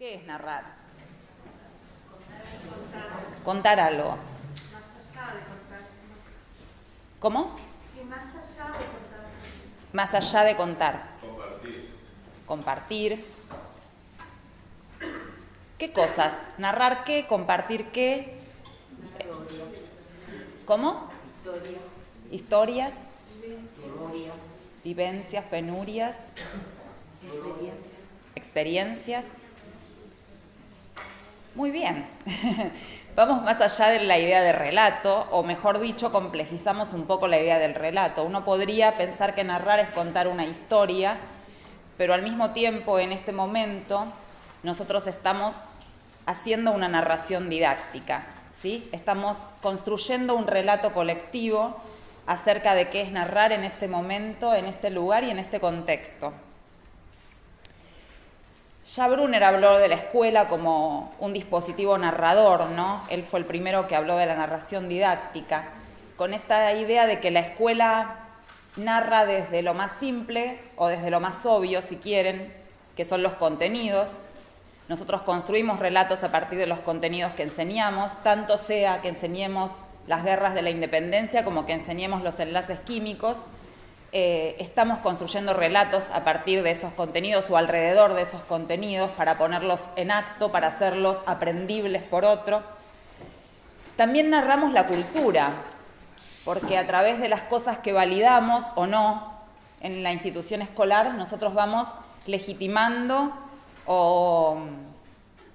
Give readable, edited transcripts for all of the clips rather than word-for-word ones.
¿Qué es narrar? Contar algo. Más allá de contar. ¿Cómo? Y más allá de contar. Más allá de contar. Compartir. Compartir. ¿Qué cosas? ¿Narrar qué? ¿Compartir qué? ¿Cómo? Historias. Vivencias, penurias. Experiencias. Muy bien. Vamos más allá de la idea de relato, o mejor dicho, complejizamos un poco la idea del relato. Uno podría pensar que narrar es contar una historia, pero al mismo tiempo, en este momento, nosotros estamos haciendo una narración didáctica, ¿sí? Estamos construyendo un relato colectivo acerca de qué es narrar en este momento, en este lugar y en este contexto. Ya Brunner habló de la escuela como un dispositivo narrador, ¿no? Él fue el primero que habló de la narración didáctica, con esta idea de que la escuela narra desde lo más simple o desde lo más obvio, si quieren, que son los contenidos. Nosotros construimos relatos a partir de los contenidos que enseñamos, tanto sea que enseñemos las guerras de la independencia como que enseñemos los enlaces químicos. Estamos construyendo relatos a partir de esos contenidos o alrededor de esos contenidos para ponerlos en acto, para hacerlos aprendibles por otro. También narramos la cultura, porque a través de las cosas que validamos o no en la institución escolar, nosotros vamos legitimando o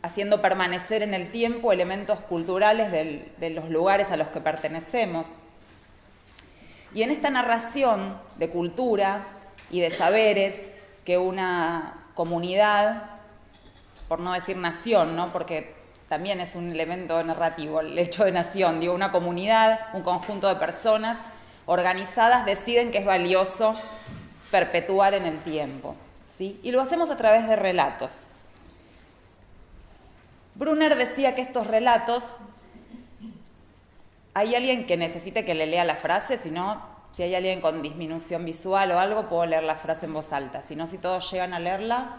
haciendo permanecer en el tiempo elementos culturales de los lugares a los que pertenecemos. Y en esta narración de cultura y de saberes que una comunidad, por no decir nación, ¿no? Porque también es un elemento narrativo el hecho de nación, digo, una comunidad, un conjunto de personas organizadas deciden que es valioso perpetuar en el tiempo, ¿sí? Y lo hacemos a través de relatos. Brunner decía que estos relatos, ¿hay alguien que necesite que le lea la frase? Si no, si hay alguien con disminución visual o algo, puedo leer la frase en voz alta. Si no, si todos llegan a leerla,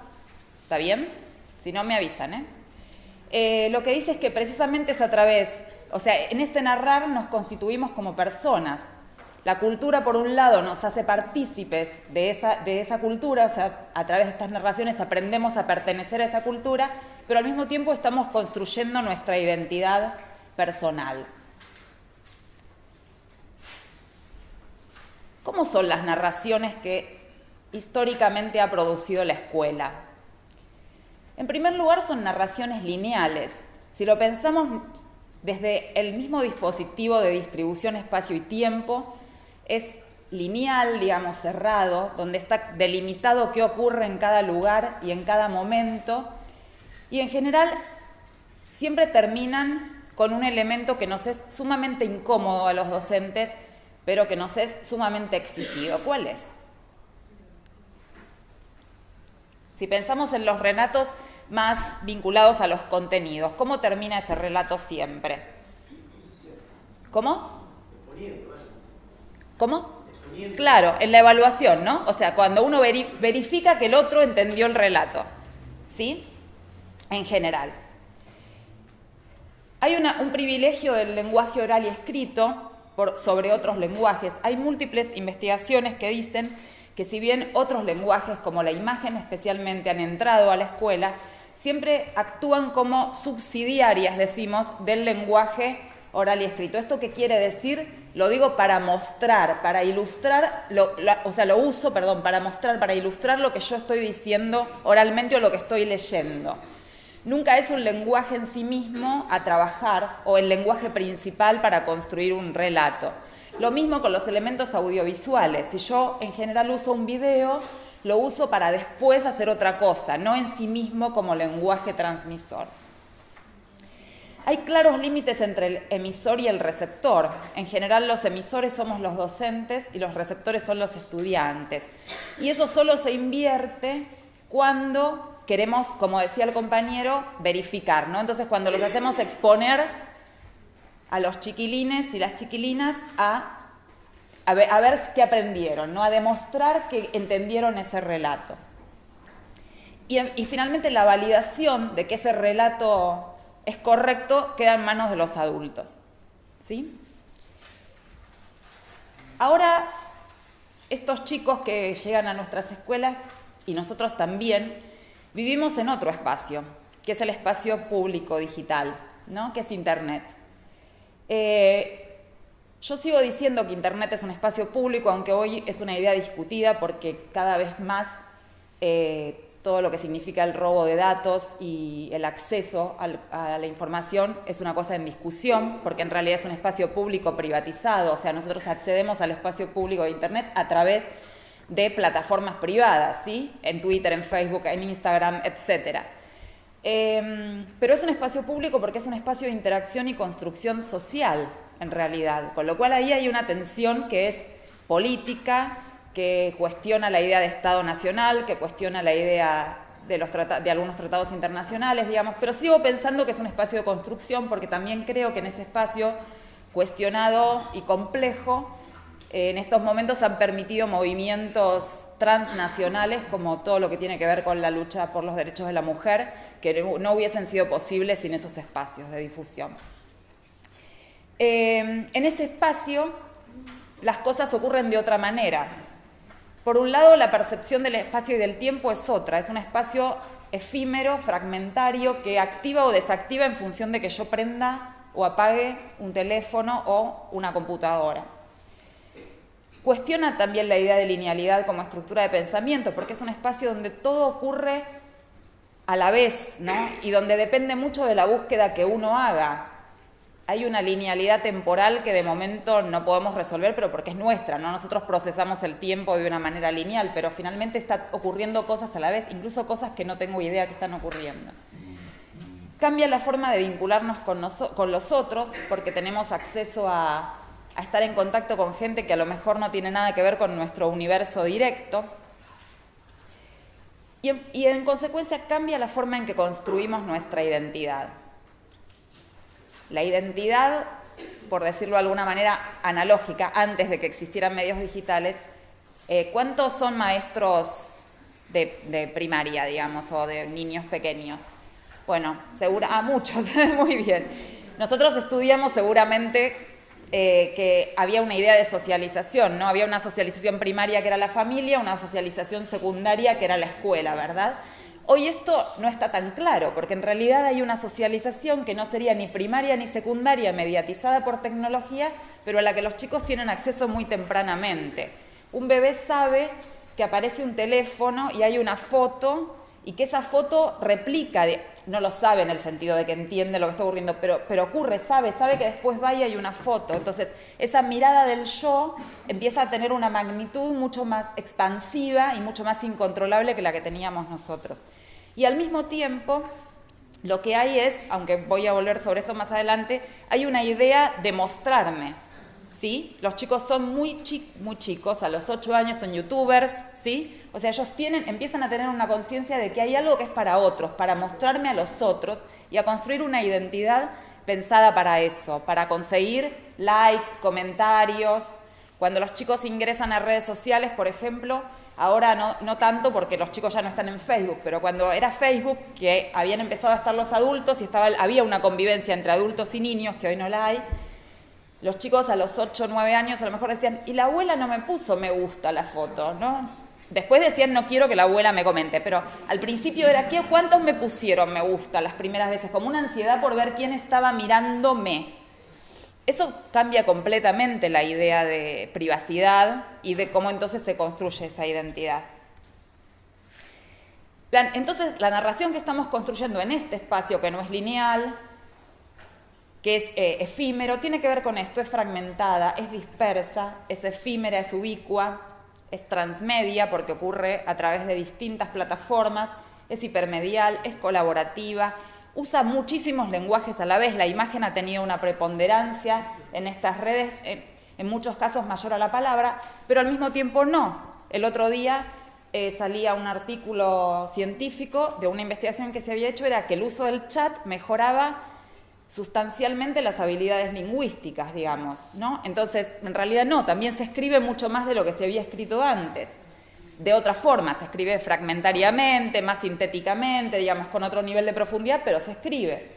¿está bien? Si no, me avisan, Lo que dice es que precisamente es a través, o sea, en este narrar nos constituimos como personas. La cultura, por un lado, nos hace partícipes de esa cultura, o sea, a través de estas narraciones aprendemos a pertenecer a esa cultura, pero al mismo tiempo estamos construyendo nuestra identidad personal. ¿Cómo son las narraciones que históricamente ha producido la escuela? En primer lugar, son narraciones lineales. Si lo pensamos desde el mismo dispositivo de distribución espacio y tiempo, es lineal, digamos, cerrado, donde está delimitado qué ocurre en cada lugar y en cada momento. Y en general, siempre terminan con un elemento que nos es sumamente incómodo a los docentes, pero que nos es sumamente exigido. ¿Cuál es? Si pensamos en los relatos más vinculados a los contenidos, ¿cómo termina ese relato siempre? ¿Cómo? ¿Cómo? Claro, en la evaluación, ¿no? O sea, cuando uno verifica que el otro entendió el relato, ¿sí? En general. Hay un privilegio del lenguaje oral y escrito sobre otros lenguajes. Hay múltiples investigaciones que dicen que si bien otros lenguajes, como la imagen especialmente, han entrado a la escuela, siempre actúan como subsidiarias, decimos, del lenguaje oral y escrito. ¿Esto qué quiere decir? Lo digo para mostrar, para ilustrar, para mostrar, para ilustrar lo que yo estoy diciendo oralmente o lo que estoy leyendo. Nunca es un lenguaje en sí mismo a trabajar o el lenguaje principal para construir un relato. Lo mismo con los elementos audiovisuales. Si yo en general uso un video, lo uso para después hacer otra cosa, no en sí mismo como lenguaje transmisor. Hay claros límites entre el emisor y el receptor. En general los emisores somos los docentes y los receptores son los estudiantes. Y eso solo se invierte cuando queremos, como decía el compañero, verificar, ¿no? Entonces, cuando los hacemos exponer a los chiquilines y las chiquilinas a ver qué aprendieron, ¿no? A demostrar que entendieron ese relato. Y finalmente la validación de que ese relato es correcto queda en manos de los adultos, ¿sí? Ahora, estos chicos que llegan a nuestras escuelas, y nosotros también, vivimos en otro espacio, que es el espacio público digital, ¿no? Que es Internet. Yo sigo diciendo que Internet es un espacio público, aunque hoy es una idea discutida porque cada vez más todo lo que significa el robo de datos y el acceso a la información es una cosa en discusión, porque en realidad es un espacio público privatizado, o sea, nosotros accedemos al espacio público de Internet a través de plataformas privadas, ¿sí? En Twitter, en Facebook, en Instagram, etc. Pero es un espacio público porque es un espacio de interacción y construcción social, en realidad, con lo cual ahí hay una tensión que es política, que cuestiona la idea de Estado nacional, que cuestiona la idea de algunos tratados internacionales, digamos, pero sigo pensando que es un espacio de construcción porque también creo que en ese espacio cuestionado y complejo, en estos momentos han permitido movimientos transnacionales como todo lo que tiene que ver con la lucha por los derechos de la mujer, que no hubiesen sido posibles sin esos espacios de difusión. En ese espacio las cosas ocurren de otra manera. Por un lado, la percepción del espacio y del tiempo es otra, es un espacio efímero, fragmentario, que activa o desactiva en función de que yo prenda o apague un teléfono o una computadora. Cuestiona también la idea de linealidad como estructura de pensamiento, porque es un espacio donde todo ocurre a la vez, ¿no? Y donde depende mucho de la búsqueda que uno haga. Hay una linealidad temporal que de momento no podemos resolver, pero porque es nuestra, ¿no? Nosotros procesamos el tiempo de una manera lineal, pero finalmente están ocurriendo cosas a la vez, incluso cosas que no tengo idea que están ocurriendo. Cambia la forma de vincularnos con los otros, porque tenemos acceso a estar en contacto con gente que a lo mejor no tiene nada que ver con nuestro universo directo. Y en consecuencia cambia la forma en que construimos nuestra identidad. La identidad, por decirlo de alguna manera analógica, antes de que existieran medios digitales, ¿cuántos son maestros de primaria, digamos, o de niños pequeños? Bueno, muchos, muy bien. Nosotros estudiamos seguramente que había una idea de socialización, ¿no? Había una socialización primaria que era la familia, una socialización secundaria que era la escuela, ¿verdad? Hoy esto no está tan claro, porque en realidad hay una socialización que no sería ni primaria ni secundaria, mediatizada por tecnología, pero a la que los chicos tienen acceso muy tempranamente. Un bebé sabe que aparece un teléfono y hay una foto, y que esa foto replica, no lo sabe en el sentido de que entiende lo que está ocurriendo, pero ocurre, sabe que después va y hay una foto. Entonces, esa mirada del yo empieza a tener una magnitud mucho más expansiva y mucho más incontrolable que la que teníamos nosotros. Y al mismo tiempo, lo que hay es, aunque voy a volver sobre esto más adelante, hay una idea de mostrarme, ¿sí? Los chicos son muy chicos, a los 8 años son youtubers, ¿sí? O sea, ellos empiezan a tener una conciencia de que hay algo que es para otros, para mostrarme a los otros y a construir una identidad pensada para eso, para conseguir likes, comentarios. Cuando los chicos ingresan a redes sociales, por ejemplo, ahora no tanto porque los chicos ya no están en Facebook, pero cuando era Facebook, que habían empezado a estar los adultos y había una convivencia entre adultos y niños, que hoy no la hay, los chicos a los 8 o 9 años a lo mejor decían, y la abuela no me puso me gusta a la foto, ¿no? Después decían, no quiero que la abuela me comente, pero al principio era, ¿cuántos me pusieron me gusta las primeras veces? Como una ansiedad por ver quién estaba mirándome. Eso cambia completamente la idea de privacidad y de cómo entonces se construye esa identidad. Entonces, la narración que estamos construyendo en este espacio, que no es lineal, que es efímero, tiene que ver con esto, es fragmentada, es dispersa, es efímera, es ubicua, es transmedia porque ocurre a través de distintas plataformas, es hipermedial, es colaborativa, usa muchísimos lenguajes a la vez, la imagen ha tenido una preponderancia en estas redes, en muchos casos mayor a la palabra, pero al mismo tiempo no. El otro día salía un artículo científico de una investigación que se había hecho, era que el uso del chat mejoraba sustancialmente las habilidades lingüísticas, digamos, ¿no? Entonces, en realidad no, también se escribe mucho más de lo que se había escrito antes. de otra forma, se escribe fragmentariamente, más sintéticamente, digamos, con otro nivel de profundidad, pero se escribe.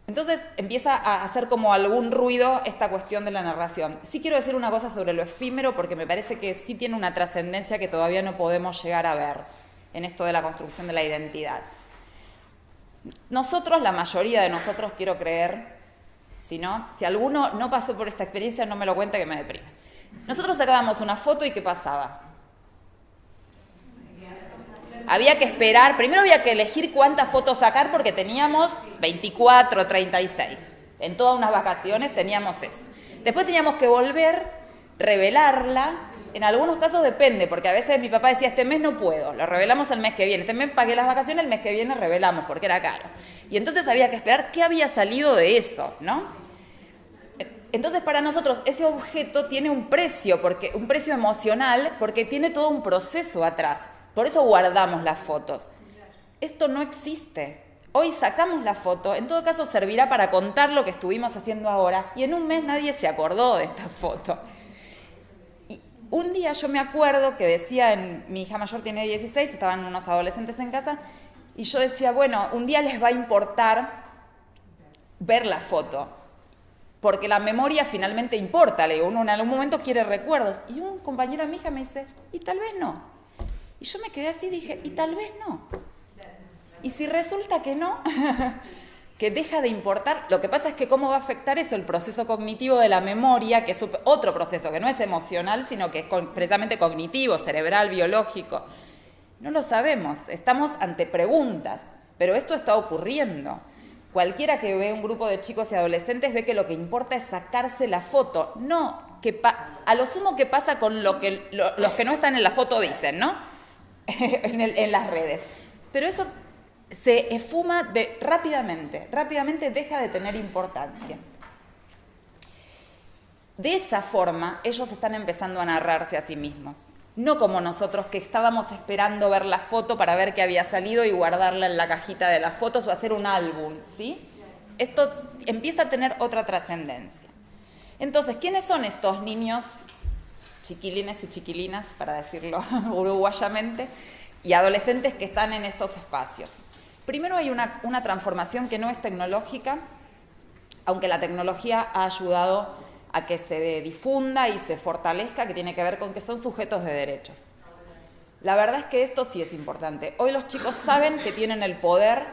Entonces empieza a hacer como algún ruido esta cuestión de la narración. Sí quiero decir una cosa sobre lo efímero, porque me parece que sí tiene una trascendencia que todavía no podemos llegar a ver en esto de la construcción de la identidad. Nosotros, la mayoría de nosotros, quiero creer, si alguno no pasó por esta experiencia, no me lo cuente que me deprime. Nosotros sacábamos una foto y ¿qué pasaba? Había que esperar, primero había que elegir cuántas fotos sacar porque teníamos 24, 36. En todas unas vacaciones teníamos eso. Después teníamos que volver, revelarla. En algunos casos depende, porque a veces mi papá decía, este mes no puedo, lo revelamos el mes que viene. Este mes pagué las vacaciones, el mes que viene revelamos porque era caro. Y entonces había que esperar qué había salido de eso, ¿no? Entonces para nosotros ese objeto tiene un precio emocional, porque tiene todo un proceso atrás. Por eso guardamos las fotos. Esto no existe. Hoy sacamos la foto, en todo caso servirá para contar lo que estuvimos haciendo ahora, y en un mes nadie se acordó de esta foto. Y un día yo me acuerdo que decía, mi hija mayor tiene 16, estaban unos adolescentes en casa, y yo decía, bueno, un día les va a importar ver la foto, porque la memoria finalmente importa, le digo, uno en algún momento quiere recuerdos. Y un compañero de mi hija me dice, y tal vez no. Y yo me quedé así y dije, y tal vez no. Y si resulta que no, que deja de importar, lo que pasa es que cómo va a afectar eso, el proceso cognitivo de la memoria, que es otro proceso, que no es emocional, sino que es precisamente cognitivo, cerebral, biológico. No lo sabemos, estamos ante preguntas, pero esto está ocurriendo. Cualquiera que ve un grupo de chicos y adolescentes ve que lo que importa es sacarse la foto, no a lo sumo que pasa con los que no están en la foto dicen, ¿no? en las redes. Pero eso se esfuma rápidamente deja de tener importancia. De esa forma, ellos están empezando a narrarse a sí mismos. No como nosotros, que estábamos esperando ver la foto para ver qué había salido y guardarla en la cajita de las fotos o hacer un álbum, ¿sí? Esto empieza a tener otra trascendencia. Entonces, ¿quiénes son estos niños, chiquilines y chiquilinas, para decirlo uruguayamente, y adolescentes que están en estos espacios? Primero hay una transformación que no es tecnológica, aunque la tecnología ha ayudado a que se difunda y se fortalezca, que tiene que ver con que son sujetos de derechos. La verdad es que esto sí es importante. Hoy los chicos saben que tienen el poder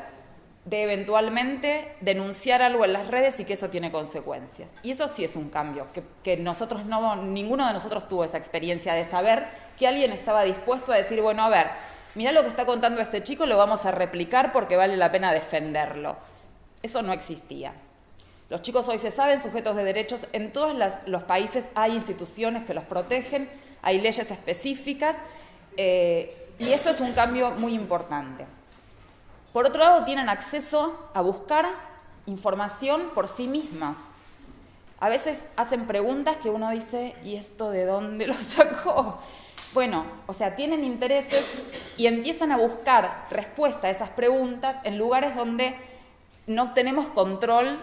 de eventualmente denunciar algo en las redes y que eso tiene consecuencias. Y eso sí es un cambio, que ninguno de nosotros tuvo esa experiencia de saber que alguien estaba dispuesto a decir, bueno, a ver, mirá lo que está contando este chico, lo vamos a replicar porque vale la pena defenderlo. Eso no existía. Los chicos hoy se saben sujetos de derechos, en todos los países hay instituciones que los protegen, hay leyes específicas, y esto es un cambio muy importante. Por otro lado, tienen acceso a buscar información por sí mismas. A veces hacen preguntas que uno dice, ¿y esto de dónde lo sacó? Bueno, o sea, tienen intereses y empiezan a buscar respuesta a esas preguntas en lugares donde no tenemos control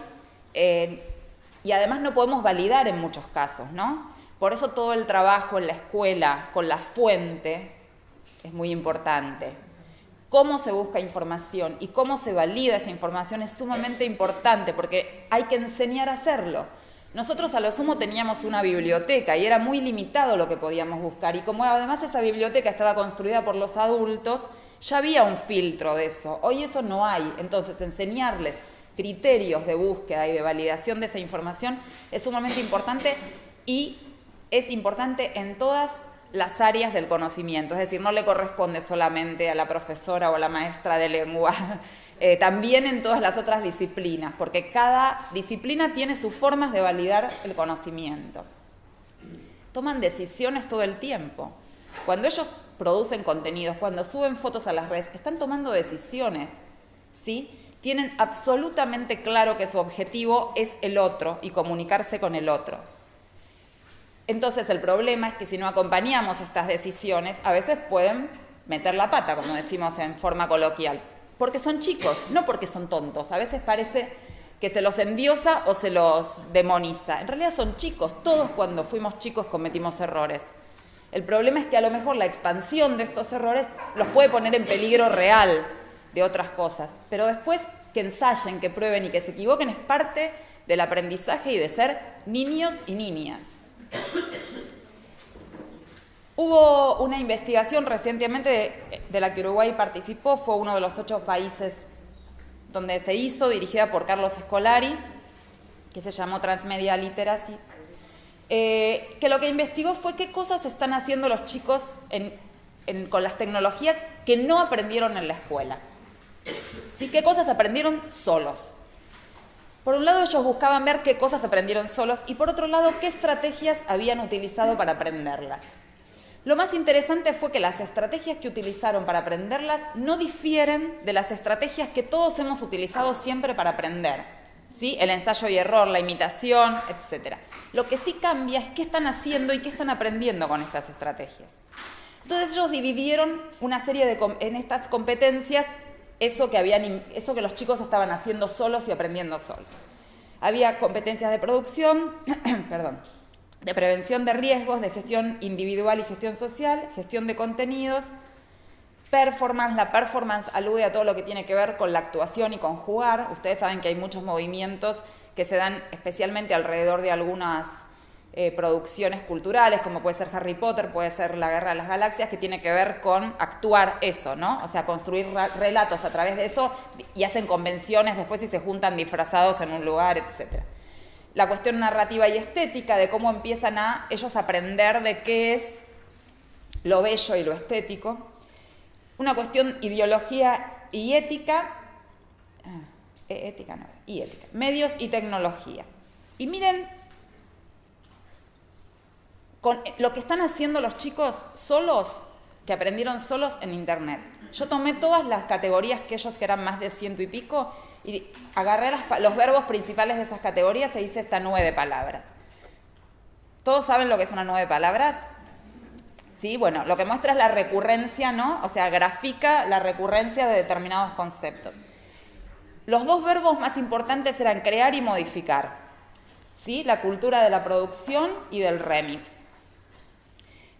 y además no podemos validar en muchos casos, ¿no? Por eso todo el trabajo en la escuela con la fuente es muy importante. Cómo se busca información y cómo se valida esa información es sumamente importante porque hay que enseñar a hacerlo. Nosotros a lo sumo teníamos una biblioteca y era muy limitado lo que podíamos buscar y como además esa biblioteca estaba construida por los adultos, ya había un filtro de eso. Hoy eso no hay, entonces enseñarles criterios de búsqueda y de validación de esa información es sumamente importante y es importante en todas las áreas del conocimiento, es decir, no le corresponde solamente a la profesora o a la maestra de lengua, también en todas las otras disciplinas, porque cada disciplina tiene sus formas de validar el conocimiento. Toman decisiones todo el tiempo. Cuando ellos producen contenidos, cuando suben fotos a las redes, están tomando decisiones, ¿sí? Tienen absolutamente claro que su objetivo es el otro y comunicarse con el otro. Entonces el problema es que si no acompañamos estas decisiones, a veces pueden meter la pata, como decimos en forma coloquial, porque son chicos, no porque son tontos. A veces parece que se los endiosa o se los demoniza. En realidad son chicos, todos cuando fuimos chicos cometimos errores. El problema es que a lo mejor la expansión de estos errores los puede poner en peligro real de otras cosas. Pero después que ensayen, que prueben y que se equivoquen es parte del aprendizaje y de ser niños y niñas. Hubo una investigación recientemente de la que Uruguay participó, fue uno de los 8 países donde se hizo, dirigida por Carlos Scolari, que se llamó Transmedia Literacy, que lo que investigó fue qué cosas están haciendo los chicos con las tecnologías que no aprendieron en la escuela. ¿Sí? ¿Qué cosas aprendieron solos? Por un lado, ellos buscaban ver qué cosas aprendieron solos y por otro lado, qué estrategias habían utilizado para aprenderlas. Lo más interesante fue que las estrategias que utilizaron para aprenderlas no difieren de las estrategias que todos hemos utilizado siempre para aprender, ¿sí? El ensayo y error, la imitación, etc. Lo que sí cambia es qué están haciendo y qué están aprendiendo con estas estrategias. Entonces ellos dividieron una serie en estas competencias eso que los chicos estaban haciendo solos y aprendiendo solos. Había competencias de producción, perdón, de prevención de riesgos, de gestión individual y gestión social, gestión de contenidos, performance. La performance alude a todo lo que tiene que ver con la actuación y con jugar. Ustedes saben que hay muchos movimientos que se dan especialmente alrededor de algunas producciones culturales, como puede ser Harry Potter, puede ser La Guerra de las Galaxias, que tiene que ver con actuar eso, ¿no? O sea, construir relatos a través de eso y hacen convenciones después y se juntan disfrazados en un lugar, etc. La cuestión narrativa y estética, de cómo empiezan ellos a aprender de qué es lo bello y lo estético. Una cuestión ideología y ética, medios y tecnología. Y miren con lo que están haciendo los chicos solos, que aprendieron solos en internet. Yo tomé todas las categorías que eran más de 100 y pico, y agarré los verbos principales de esas categorías e hice esta nube de palabras. ¿Todos saben lo que es una nube de palabras? Sí, bueno, lo que muestra es la recurrencia, ¿no? O sea, grafica la recurrencia de determinados conceptos. Los 2 verbos más importantes eran crear y modificar, ¿sí? La cultura de la producción y del remix.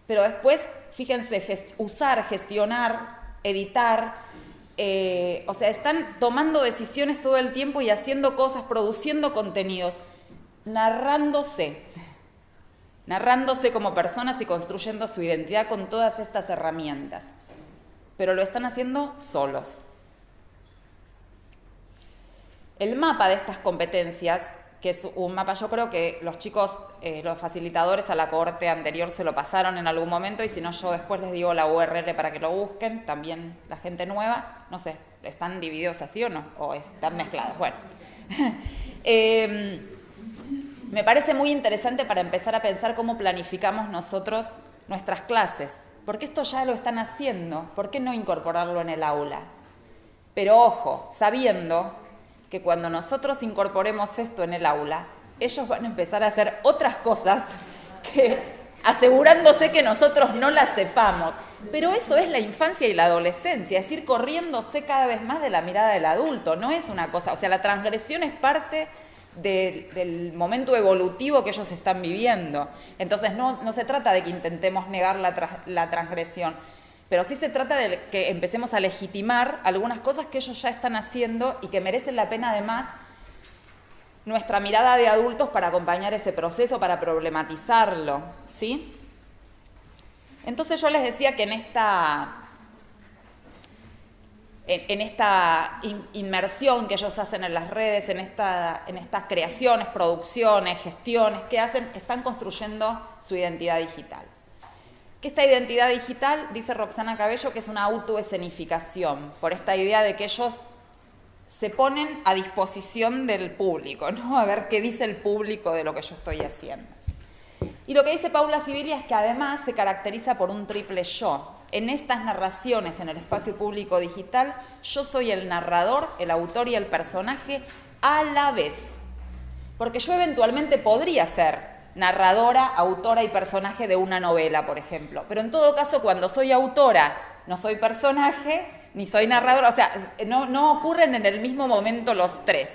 Pero después, fíjense, usar, gestionar, editar, o sea, están tomando decisiones todo el tiempo y haciendo cosas, produciendo contenidos, narrándose como personas y construyendo su identidad con todas estas herramientas. Pero lo están haciendo solos. El mapa de estas competencias, que es un mapa, yo creo que los chicos, los facilitadores a la cohorte anterior se lo pasaron en algún momento, y si no, yo después les digo la URL para que lo busquen, también la gente nueva, no sé, ¿están divididos así o no? ¿O están mezclados? Bueno. Me parece muy interesante para empezar a pensar cómo planificamos nosotros nuestras clases, porque esto ya lo están haciendo, ¿por qué no incorporarlo en el aula? Pero ojo, sabiendo que cuando nosotros incorporemos esto en el aula, ellos van a empezar a hacer otras cosas que, asegurándose que nosotros no las sepamos. Pero eso es la infancia y la adolescencia, es ir corriéndose cada vez más de la mirada del adulto, no es una cosa, o sea, la transgresión es parte del momento evolutivo que ellos están viviendo. Entonces no se trata de que intentemos negar la transgresión, pero sí se trata de que empecemos a legitimar algunas cosas que ellos ya están haciendo y que merecen la pena además nuestra mirada de adultos para acompañar ese proceso, para problematizarlo, ¿sí? Entonces yo les decía que en esta inmersión que ellos hacen en las redes, en estas creaciones, producciones, gestiones que hacen, están construyendo su identidad digital. Que esta identidad digital, dice Roxana Cabello, que es una autoescenificación, por esta idea de que ellos se ponen a disposición del público, ¿no? A ver qué dice el público de lo que yo estoy haciendo. Y lo que dice Paula Sibilia es que además se caracteriza por un triple yo. En estas narraciones en el espacio público digital, yo soy el narrador, el autor y el personaje a la vez. Porque yo eventualmente podría ser narradora, autora y personaje de una novela, por ejemplo. Pero en todo caso, cuando soy autora, no soy personaje, ni soy narradora. O sea, no ocurren en el mismo momento los tres.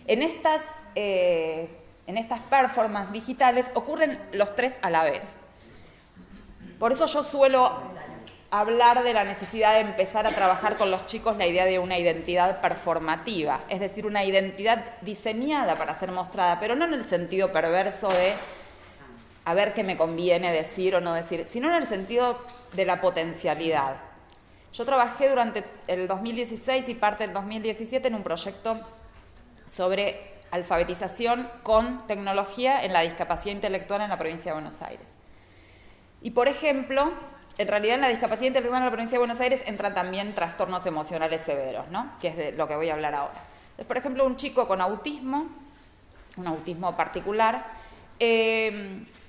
En estas performances digitales ocurren los tres a la vez. Por eso yo suelo hablar de la necesidad de empezar a trabajar con los chicos la idea de una identidad performativa, es decir, una identidad diseñada para ser mostrada, pero no en el sentido perverso de a ver qué me conviene decir o no decir, sino en el sentido de la potencialidad. Yo trabajé durante el 2016 y parte del 2017 en un proyecto sobre alfabetización con tecnología en la discapacidad intelectual en la provincia de Buenos Aires. Y, por ejemplo, en realidad en la discapacidad intelectual en la provincia de Buenos Aires entran también trastornos emocionales severos, ¿no? Que es de lo que voy a hablar ahora. Entonces, por ejemplo, un chico con autismo, un autismo particular,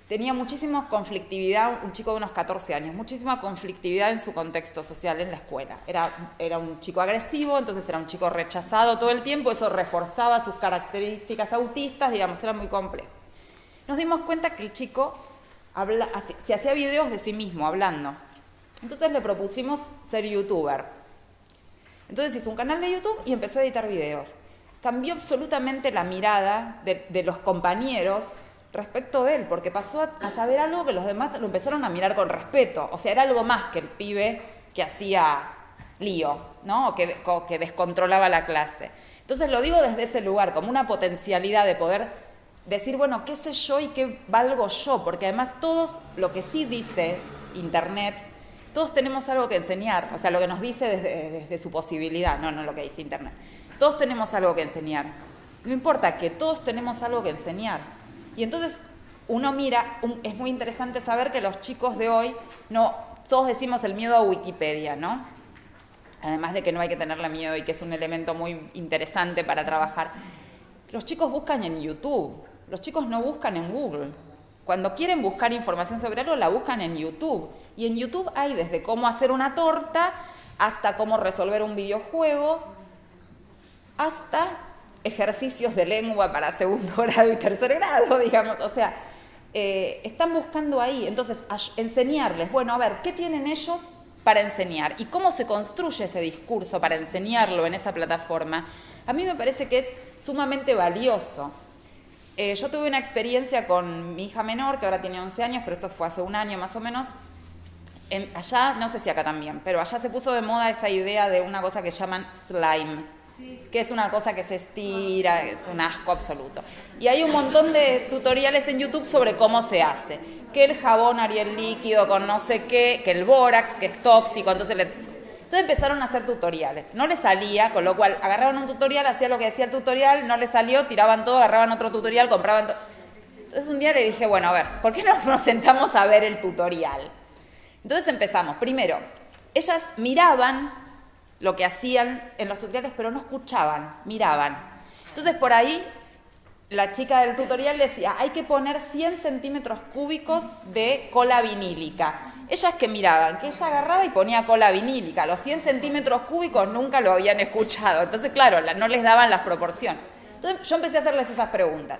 tenía muchísima conflictividad, un chico de unos 14 años, muchísima conflictividad en su contexto social en la escuela. Era un chico agresivo, entonces era un chico rechazado todo el tiempo, eso reforzaba sus características autistas, digamos, era muy complejo. Nos dimos cuenta que el chico se hacía videos de sí mismo, hablando. Entonces le propusimos ser youtuber. Entonces hizo un canal de YouTube y empezó a editar videos. Cambió absolutamente la mirada de los compañeros respecto de él, porque pasó a saber algo que los demás lo empezaron a mirar con respeto. O sea, era algo más que el pibe que hacía lío, ¿no? O que descontrolaba la clase. Entonces lo digo desde ese lugar, como una potencialidad de poder decir, bueno, ¿qué sé yo y qué valgo yo? Porque además todos, lo que sí dice Internet, todos tenemos algo que enseñar. O sea, lo que nos dice desde su posibilidad, no lo que dice Internet. Todos tenemos algo que enseñar. No importa, que todos tenemos algo que enseñar. Y entonces uno mira, es muy interesante saber que los chicos de hoy, todos decimos el miedo a Wikipedia, ¿no? Además de que no hay que tenerle miedo y que es un elemento muy interesante para trabajar. Los chicos buscan en YouTube, los chicos no buscan en Google. Cuando quieren buscar información sobre algo, la buscan en YouTube. Y en YouTube hay desde cómo hacer una torta, hasta cómo resolver un videojuego, hasta ejercicios de lengua para segundo grado y tercer grado, digamos. O sea, están buscando ahí. Entonces, enseñarles, bueno, a ver, ¿qué tienen ellos para enseñar? ¿Y cómo se construye ese discurso para enseñarlo en esa plataforma? A mí me parece que es sumamente valioso. Yo tuve una experiencia con mi hija menor, que ahora tiene 11 años, pero esto fue hace un año más o menos. Allá, no sé si acá también, pero allá se puso de moda esa idea de una cosa que llaman slime, que es una cosa que se estira, es un asco absoluto. Y hay un montón de tutoriales en YouTube sobre cómo se hace. Que el jabón Ariel líquido con no sé qué, que el bórax, que es tóxico, entonces empezaron a hacer tutoriales. No les salía, con lo cual agarraban un tutorial, hacía lo que decía el tutorial, no les salió, tiraban todo, agarraban otro tutorial, compraban todo. Entonces un día le dije, bueno, a ver, ¿por qué no nos sentamos a ver el tutorial? Entonces empezamos. Primero, ellas miraban lo que hacían en los tutoriales, pero no escuchaban, miraban. Entonces por ahí la chica del tutorial decía, hay que poner 100 centímetros cúbicos de cola vinílica. Ellas que miraban, que ella agarraba y ponía cola vinílica. Los 100 centímetros cúbicos nunca lo habían escuchado. Entonces, claro, no les daban las proporciones. Entonces yo empecé a hacerles esas preguntas.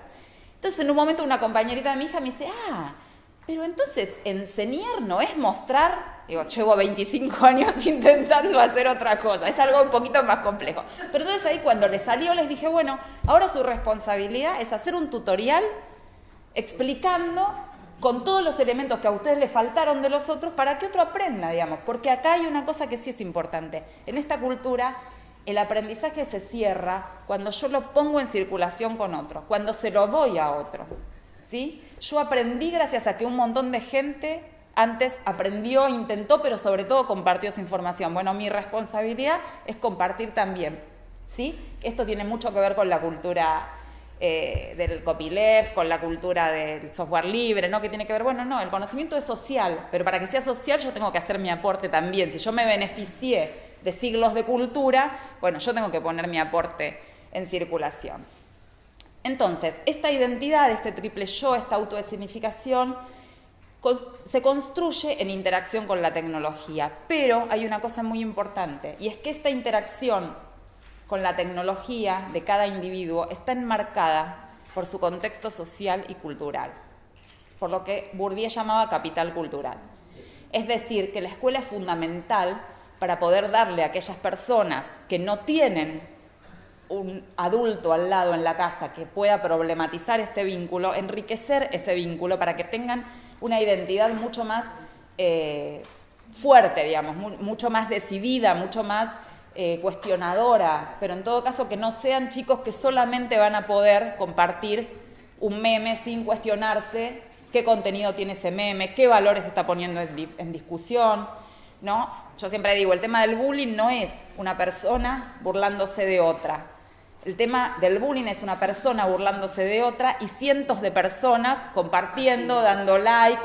Entonces en un momento una compañerita de mi hija me dice, pero entonces enseñar no es mostrar. Digo, llevo 25 años intentando hacer otra cosa, es algo un poquito más complejo. Pero entonces ahí cuando les salió les dije, bueno, ahora su responsabilidad es hacer un tutorial explicando con todos los elementos que a ustedes les faltaron de los otros para que otro aprenda, digamos. Porque acá hay una cosa que sí es importante. En esta cultura el aprendizaje se cierra cuando yo lo pongo en circulación con otro, cuando se lo doy a otro, ¿sí? Yo aprendí gracias a que un montón de gente antes aprendió, intentó, pero sobre todo compartió su información. Bueno, mi responsabilidad es compartir también, ¿sí? Esto tiene mucho que ver con la cultura del copyleft, con la cultura del software libre, ¿no? Que tiene que ver, bueno, no, el conocimiento es social, pero para que sea social yo tengo que hacer mi aporte también. Si yo me beneficié de siglos de cultura, bueno, yo tengo que poner mi aporte en circulación. Entonces, esta identidad, este triple yo, esta autodesignificación, se construye en interacción con la tecnología, pero hay una cosa muy importante, y es que esta interacción con la tecnología de cada individuo está enmarcada por su contexto social y cultural, por lo que Bourdieu llamaba capital cultural. Es decir, que la escuela es fundamental para poder darle a aquellas personas que no tienen un adulto al lado en la casa que pueda problematizar este vínculo, enriquecer ese vínculo para que tengan una identidad mucho más fuerte, digamos, mucho más decidida, mucho más cuestionadora, pero en todo caso que no sean chicos que solamente van a poder compartir un meme sin cuestionarse qué contenido tiene ese meme, qué valores está poniendo en discusión, ¿no? Yo siempre digo, el tema del bullying no es una persona burlándose de otra. El tema del bullying es una persona burlándose de otra y cientos de personas compartiendo, dando like,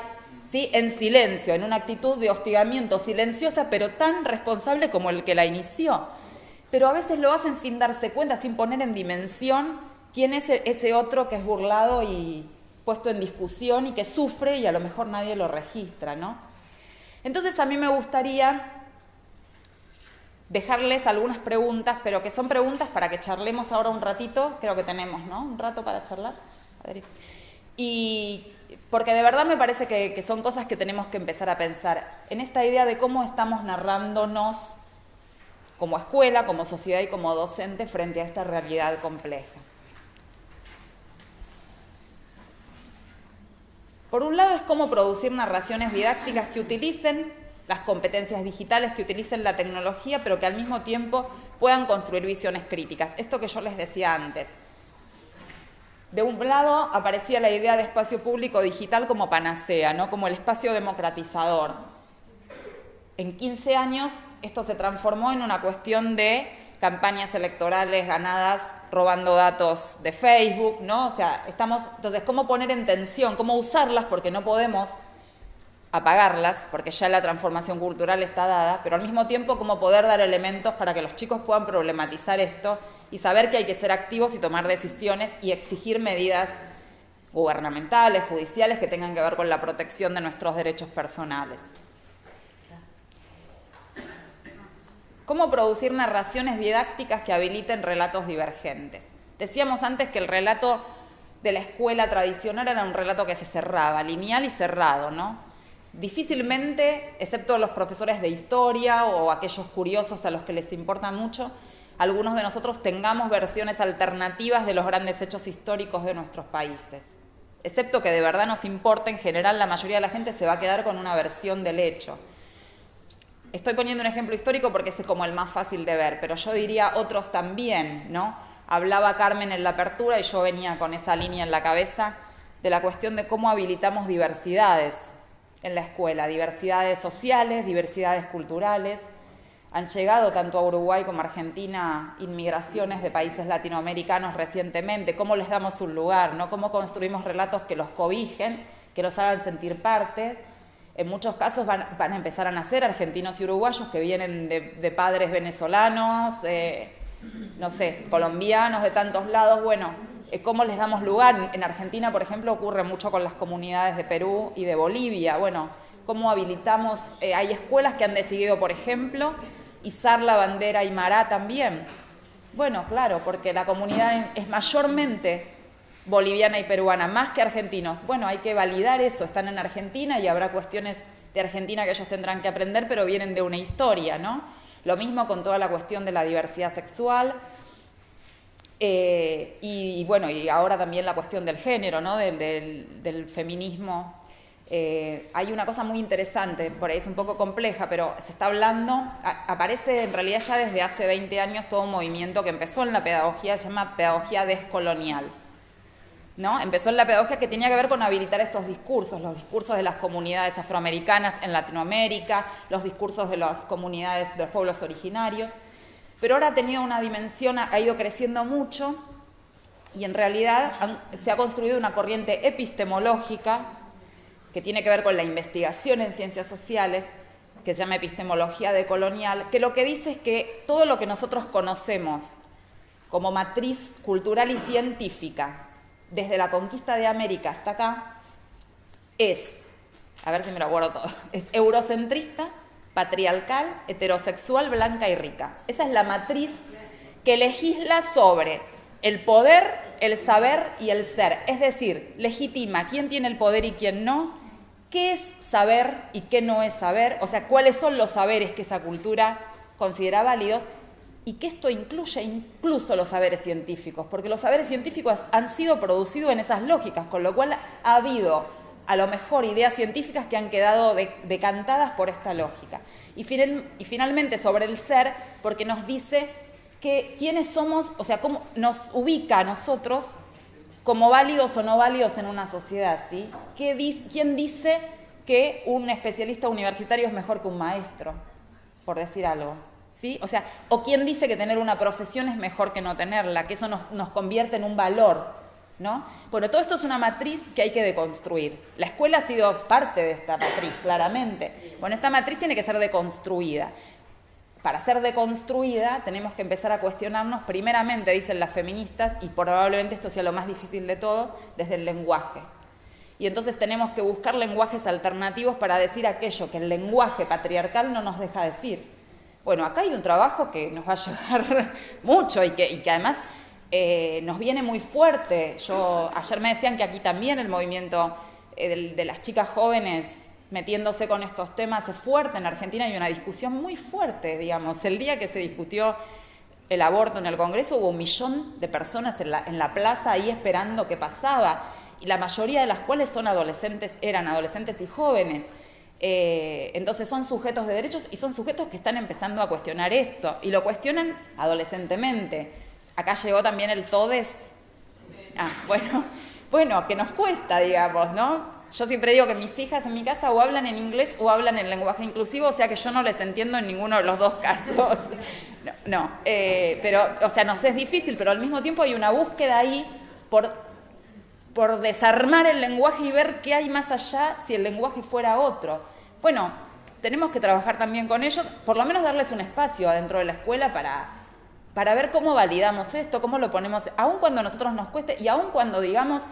¿sí? En silencio, en una actitud de hostigamiento silenciosa, pero tan responsable como el que la inició. Pero a veces lo hacen sin darse cuenta, sin poner en dimensión quién es ese otro que es burlado y puesto en discusión y que sufre y a lo mejor nadie lo registra, ¿no? Entonces a mí me gustaría dejarles algunas preguntas, pero que son preguntas para que charlemos ahora un ratito, creo que tenemos, ¿no? Un rato para charlar. Y porque de verdad me parece que son cosas que tenemos que empezar a pensar en esta idea de cómo estamos narrándonos como escuela, como sociedad y como docente frente a esta realidad compleja. Por un lado es cómo producir narraciones didácticas que utilicen las competencias digitales, que utilicen la tecnología, pero que al mismo tiempo puedan construir visiones críticas. Esto que yo les decía antes. De un lado aparecía la idea de espacio público digital como panacea, ¿no? Como el espacio democratizador. En 15 años esto se transformó en una cuestión de campañas electorales ganadas robando datos de Facebook, ¿no? O sea, entonces, ¿cómo poner en tensión? ¿Cómo usarlas? Porque no podemos apagarlas, porque ya la transformación cultural está dada, pero al mismo tiempo cómo poder dar elementos para que los chicos puedan problematizar esto y saber que hay que ser activos y tomar decisiones y exigir medidas gubernamentales, judiciales, que tengan que ver con la protección de nuestros derechos personales. ¿Cómo producir narraciones didácticas que habiliten relatos divergentes? Decíamos antes que el relato de la escuela tradicional era un relato que se cerraba, lineal y cerrado, ¿no? Difícilmente, excepto los profesores de historia o aquellos curiosos a los que les importa mucho, algunos de nosotros tengamos versiones alternativas de los grandes hechos históricos de nuestros países. Excepto que de verdad nos importa, en general la mayoría de la gente se va a quedar con una versión del hecho. Estoy poniendo un ejemplo histórico porque es como el más fácil de ver, pero yo diría otros también, ¿no? Hablaba Carmen en la apertura y yo venía con esa línea en la cabeza de la cuestión de cómo habilitamos diversidades en la escuela, diversidades sociales, diversidades culturales. Han llegado tanto a Uruguay como a Argentina inmigraciones de países latinoamericanos recientemente, cómo les damos un lugar, ¿no? Cómo construimos relatos que los cobijen, que los hagan sentir parte. En muchos casos van a empezar a nacer argentinos y uruguayos que vienen de padres venezolanos, no sé, colombianos, de tantos lados. Bueno, ¿cómo les damos lugar? En Argentina, por ejemplo, ocurre mucho con las comunidades de Perú y de Bolivia. Bueno, ¿cómo habilitamos? Hay escuelas que han decidido, por ejemplo, izar la bandera aymara también. Bueno, claro, porque la comunidad es mayormente boliviana y peruana, más que argentinos. Bueno, hay que validar eso, están en Argentina y habrá cuestiones de Argentina que ellos tendrán que aprender, pero vienen de una historia, ¿no? Lo mismo con toda la cuestión de la diversidad sexual y bueno, y ahora también la cuestión del género, ¿no? Del feminismo. Hay una cosa muy interesante, por ahí es un poco compleja, pero se está hablando, aparece en realidad ya desde hace 20 años todo un movimiento que empezó en la pedagogía, se llama pedagogía descolonial, ¿no? Empezó en la pedagogía que tenía que ver con habilitar estos discursos, los discursos de las comunidades afroamericanas en Latinoamérica, los discursos de las comunidades de los pueblos originarios, pero ahora ha tenido una dimensión, ha ido creciendo mucho y en realidad se ha construido una corriente epistemológica que tiene que ver con la investigación en ciencias sociales, que se llama epistemología decolonial, que lo que dice es que todo lo que nosotros conocemos como matriz cultural y científica, desde la conquista de América hasta acá, es, a ver si me lo acuerdo todo, es eurocentrista, patriarcal, heterosexual, blanca y rica. Esa es la matriz que legisla sobre el poder, el saber y el ser. Es decir, legitima quién tiene el poder y quién no, qué es saber y qué no es saber, o sea, cuáles son los saberes que esa cultura considera válidos, y que esto incluye incluso los saberes científicos, porque los saberes científicos han sido producidos en esas lógicas, con lo cual ha habido a lo mejor ideas científicas que han quedado decantadas por esta lógica. Y finalmente sobre el ser, porque nos dice que quiénes somos, o sea, cómo nos ubica a nosotros como válidos o no válidos en una sociedad, ¿sí? ¿Quién dice que un especialista universitario es mejor que un maestro, por decir algo? ¿Sí? O sea, o quién dice que tener una profesión es mejor que no tenerla, que eso nos convierte en un valor, ¿no? Bueno, todo esto es una matriz que hay que deconstruir. La escuela ha sido parte de esta matriz, claramente. Bueno, esta matriz tiene que ser deconstruida. Para ser deconstruida tenemos que empezar a cuestionarnos, primeramente, dicen las feministas, y probablemente esto sea lo más difícil de todo, desde el lenguaje. Y entonces tenemos que buscar lenguajes alternativos para decir aquello que el lenguaje patriarcal no nos deja decir. Bueno, acá hay un trabajo que nos va a llevar mucho y que además nos viene muy fuerte. Ayer me decían que aquí también el movimiento de las chicas jóvenes metiéndose con estos temas es fuerte. En Argentina hay una discusión muy fuerte, digamos. El día que se discutió el aborto en el Congreso hubo 1 millón de personas en la plaza ahí esperando qué pasaba. Y la mayoría de las cuales eran adolescentes y jóvenes. Entonces son sujetos de derechos y son sujetos que están empezando a cuestionar esto y lo cuestionan adolescentemente. Acá llegó también el todes. Bueno, que nos cuesta, digamos, ¿no? Yo siempre digo que mis hijas en mi casa o hablan en inglés o hablan en lenguaje inclusivo, o sea que yo no les entiendo en ninguno de los dos casos. Pero, o sea, nos es difícil, pero al mismo tiempo hay una búsqueda ahí por desarmar el lenguaje y ver qué hay más allá si el lenguaje fuera otro. Bueno, tenemos que trabajar también con ellos, por lo menos darles un espacio adentro de la escuela para ver cómo validamos esto, cómo lo ponemos, aun cuando a nosotros nos cueste y aun cuando digamos,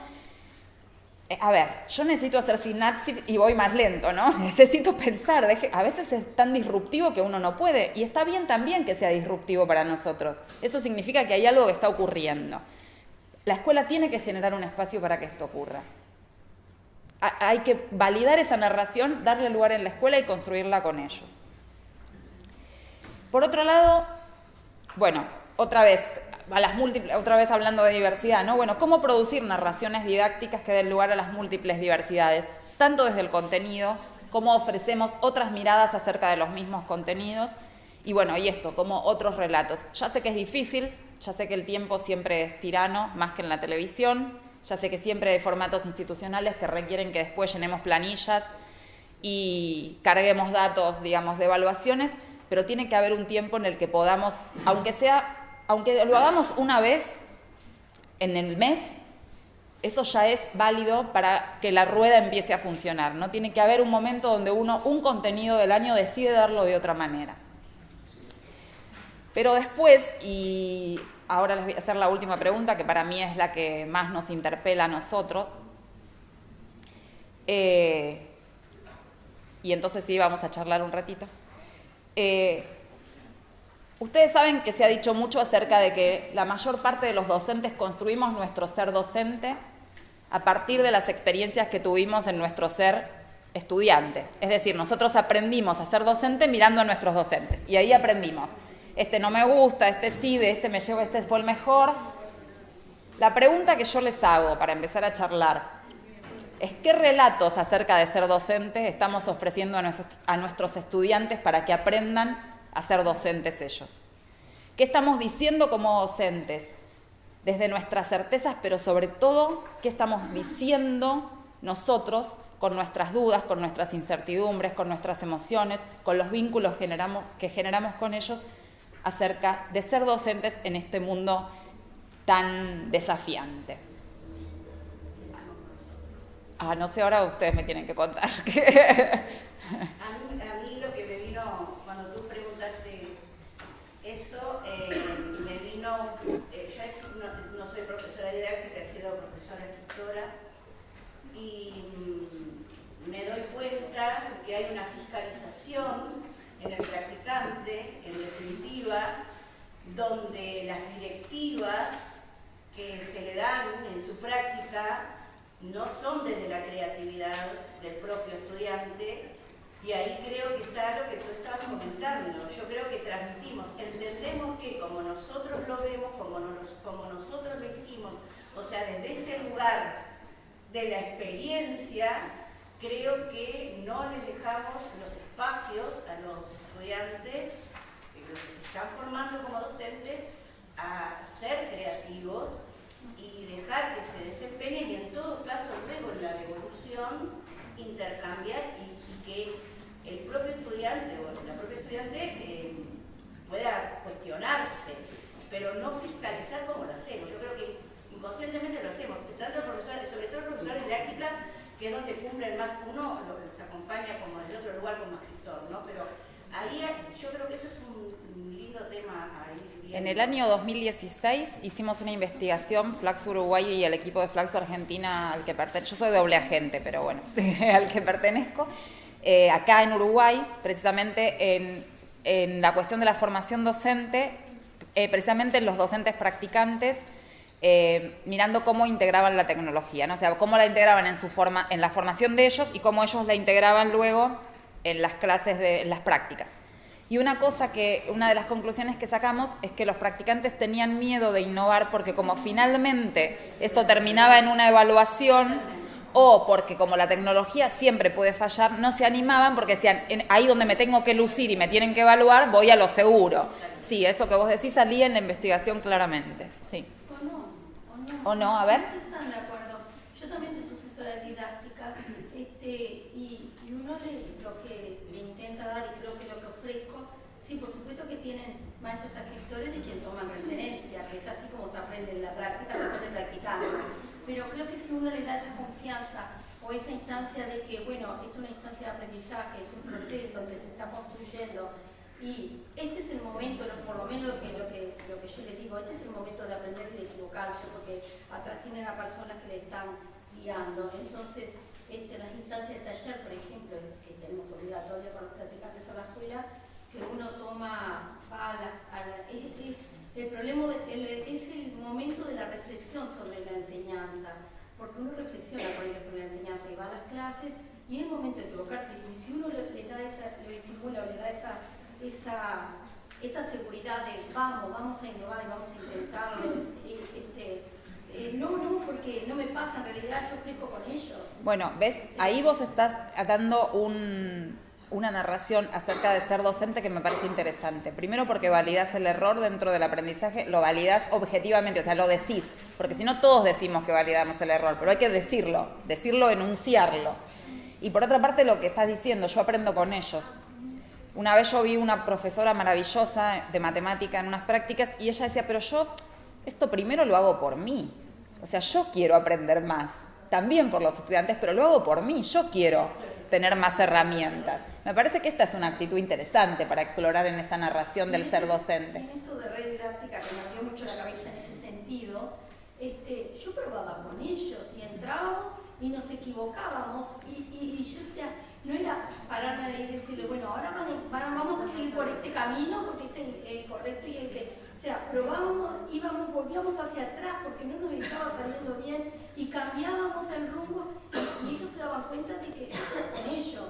a ver, yo necesito hacer sinapsis y voy más lento, ¿no? Necesito pensar, a veces es tan disruptivo que uno no puede, y está bien también que sea disruptivo para nosotros. Eso significa que hay algo que está ocurriendo. La escuela tiene que generar un espacio para que esto ocurra. Hay que validar esa narración, darle lugar en la escuela y construirla con ellos. Por otro lado, bueno, otra vez hablando de diversidad, ¿no? Bueno, ¿cómo producir narraciones didácticas que den lugar a las múltiples diversidades? Tanto desde el contenido, cómo ofrecemos otras miradas acerca de los mismos contenidos, y bueno, y esto, como otros relatos. Ya sé que es difícil, ya sé que el tiempo siempre es tirano, más que en la televisión, ya sé que siempre hay formatos institucionales que requieren que después llenemos planillas y carguemos datos, digamos, de evaluaciones, pero tiene que haber un tiempo en el que podamos, aunque lo hagamos una vez en el mes, eso ya es válido para que la rueda empiece a funcionar, ¿no? Tiene que haber un momento donde un contenido del año decide darlo de otra manera. Pero después, y ahora les voy a hacer la última pregunta, que para mí es la que más nos interpela a nosotros. Y entonces sí, vamos a charlar un ratito. Ustedes saben que se ha dicho mucho acerca de que la mayor parte de los docentes construimos nuestro ser docente a partir de las experiencias que tuvimos en nuestro ser estudiante. Es decir, nosotros aprendimos a ser docente mirando a nuestros docentes. Y ahí aprendimos. Este no me gusta, este sí, de este me llevo, este fue el mejor. La pregunta que yo les hago para empezar a charlar es ¿qué relatos acerca de ser docente estamos ofreciendo a nuestros estudiantes para que aprendan a ser docentes ellos? ¿Qué estamos diciendo como docentes? Desde nuestras certezas, pero sobre todo, ¿qué estamos diciendo nosotros con nuestras dudas, con nuestras incertidumbres, con nuestras emociones, con los vínculos que generamos con ellos acerca de ser docentes en este mundo tan desafiante? No sé, ahora ustedes me tienen que contar. A mí lo que me vino, cuando tú preguntaste eso, me vino, yo no soy profesora didáctica, he sido profesora instructora, y me doy cuenta que hay una fiscalización en el practicante, en definitiva, donde las directivas que se le dan en su práctica no son desde la creatividad del propio estudiante, y ahí creo que está lo que tú estabas comentando. Yo creo que transmitimos, entendemos que como nosotros lo vemos, como nosotros lo hicimos, o sea, desde ese lugar de la experiencia, creo que no les dejamos los espacios a los estudiantes, los que se están formando como docentes, a ser creativos y dejar que se desempeñen y en todo caso luego en la devolución intercambiar y que el propio estudiante o la propia estudiante pueda cuestionarse, pero no fiscalizar como lo hacemos. Yo creo que inconscientemente lo hacemos, tanto profesores, sobre todo profesores de didáctica, que es donde cumplen más, uno los acompaña como en el otro lugar como escritor, ¿no? Pero ahí yo creo que eso es un lindo tema ahí. En el año 2016 hicimos una investigación, Flaxo Uruguay y el equipo de Flaxo Argentina al que pertenezco, yo soy doble agente, pero bueno, al que pertenezco, acá en Uruguay, precisamente en la cuestión de la formación docente, precisamente los docentes practicantes, mirando cómo integraban la tecnología, ¿no? O sea, cómo la integraban en la formación de ellos y cómo ellos la integraban luego en las clases, en las prácticas. Y una de las conclusiones que sacamos es que los practicantes tenían miedo de innovar porque como finalmente esto terminaba en una evaluación o porque como la tecnología siempre puede fallar, no se animaban porque decían, ahí donde me tengo que lucir y me tienen que evaluar, voy a lo seguro. Sí, eso que vos decís salía en la investigación claramente, sí. ¿O no? A ver. Están de acuerdo. Yo también soy profesora de didáctica y uno lo que le intenta dar y creo que lo que ofrezco, sí, por supuesto que tienen maestros suscriptores de quien toman referencia, que es así como se aprende en la práctica, se puede practicar. Pero creo que si uno le da esa confianza o esa instancia de que, bueno, esto es una instancia de aprendizaje, es un proceso que se está construyendo y este es el momento, por lo menos lo que yo le digo, este es el momento de aprender y de equivocarse porque atrás tienen a personas que le están guiando. Entonces, las instancias de taller, por ejemplo, que tenemos obligatoria para los practicantes a la escuela, que uno toma, el problema es el momento de la reflexión sobre la enseñanza, porque uno reflexiona por ello sobre la enseñanza y va a las clases y es el momento de equivocarse. Y si uno le da lo estimula o le da esa seguridad de vamos a innovar y vamos a intentarlo, no, porque no me pasa, en realidad yo crezco con ellos. Bueno, ¿ves? Ahí vos estás dando una narración acerca de ser docente que me parece interesante. Primero porque validás el error dentro del aprendizaje, lo validás objetivamente, o sea, lo decís, porque si no todos decimos que validamos el error, pero hay que decirlo, enunciarlo. Y por otra parte lo que estás diciendo, yo aprendo con ellos. Una vez yo vi una profesora maravillosa de matemática en unas prácticas y ella decía, pero yo esto primero lo hago por mí. O sea, yo quiero aprender más, también por los estudiantes, pero lo hago por mí, yo quiero tener más herramientas. Me parece que esta es una actitud interesante para explorar en esta narración del ser docente. En esto de red didáctica que me abrió mucho la cabeza en ese sentido, yo probaba con ellos y entrábamos y nos equivocábamos y yo decía, no era parar nadie y decirle, bueno, ahora vamos a seguir por este camino porque este es el correcto y el que... O sea, probábamos, volvíamos hacia atrás porque no nos estaba saliendo bien y cambiábamos el rumbo y ellos se daban cuenta de que yo estaba con ellos.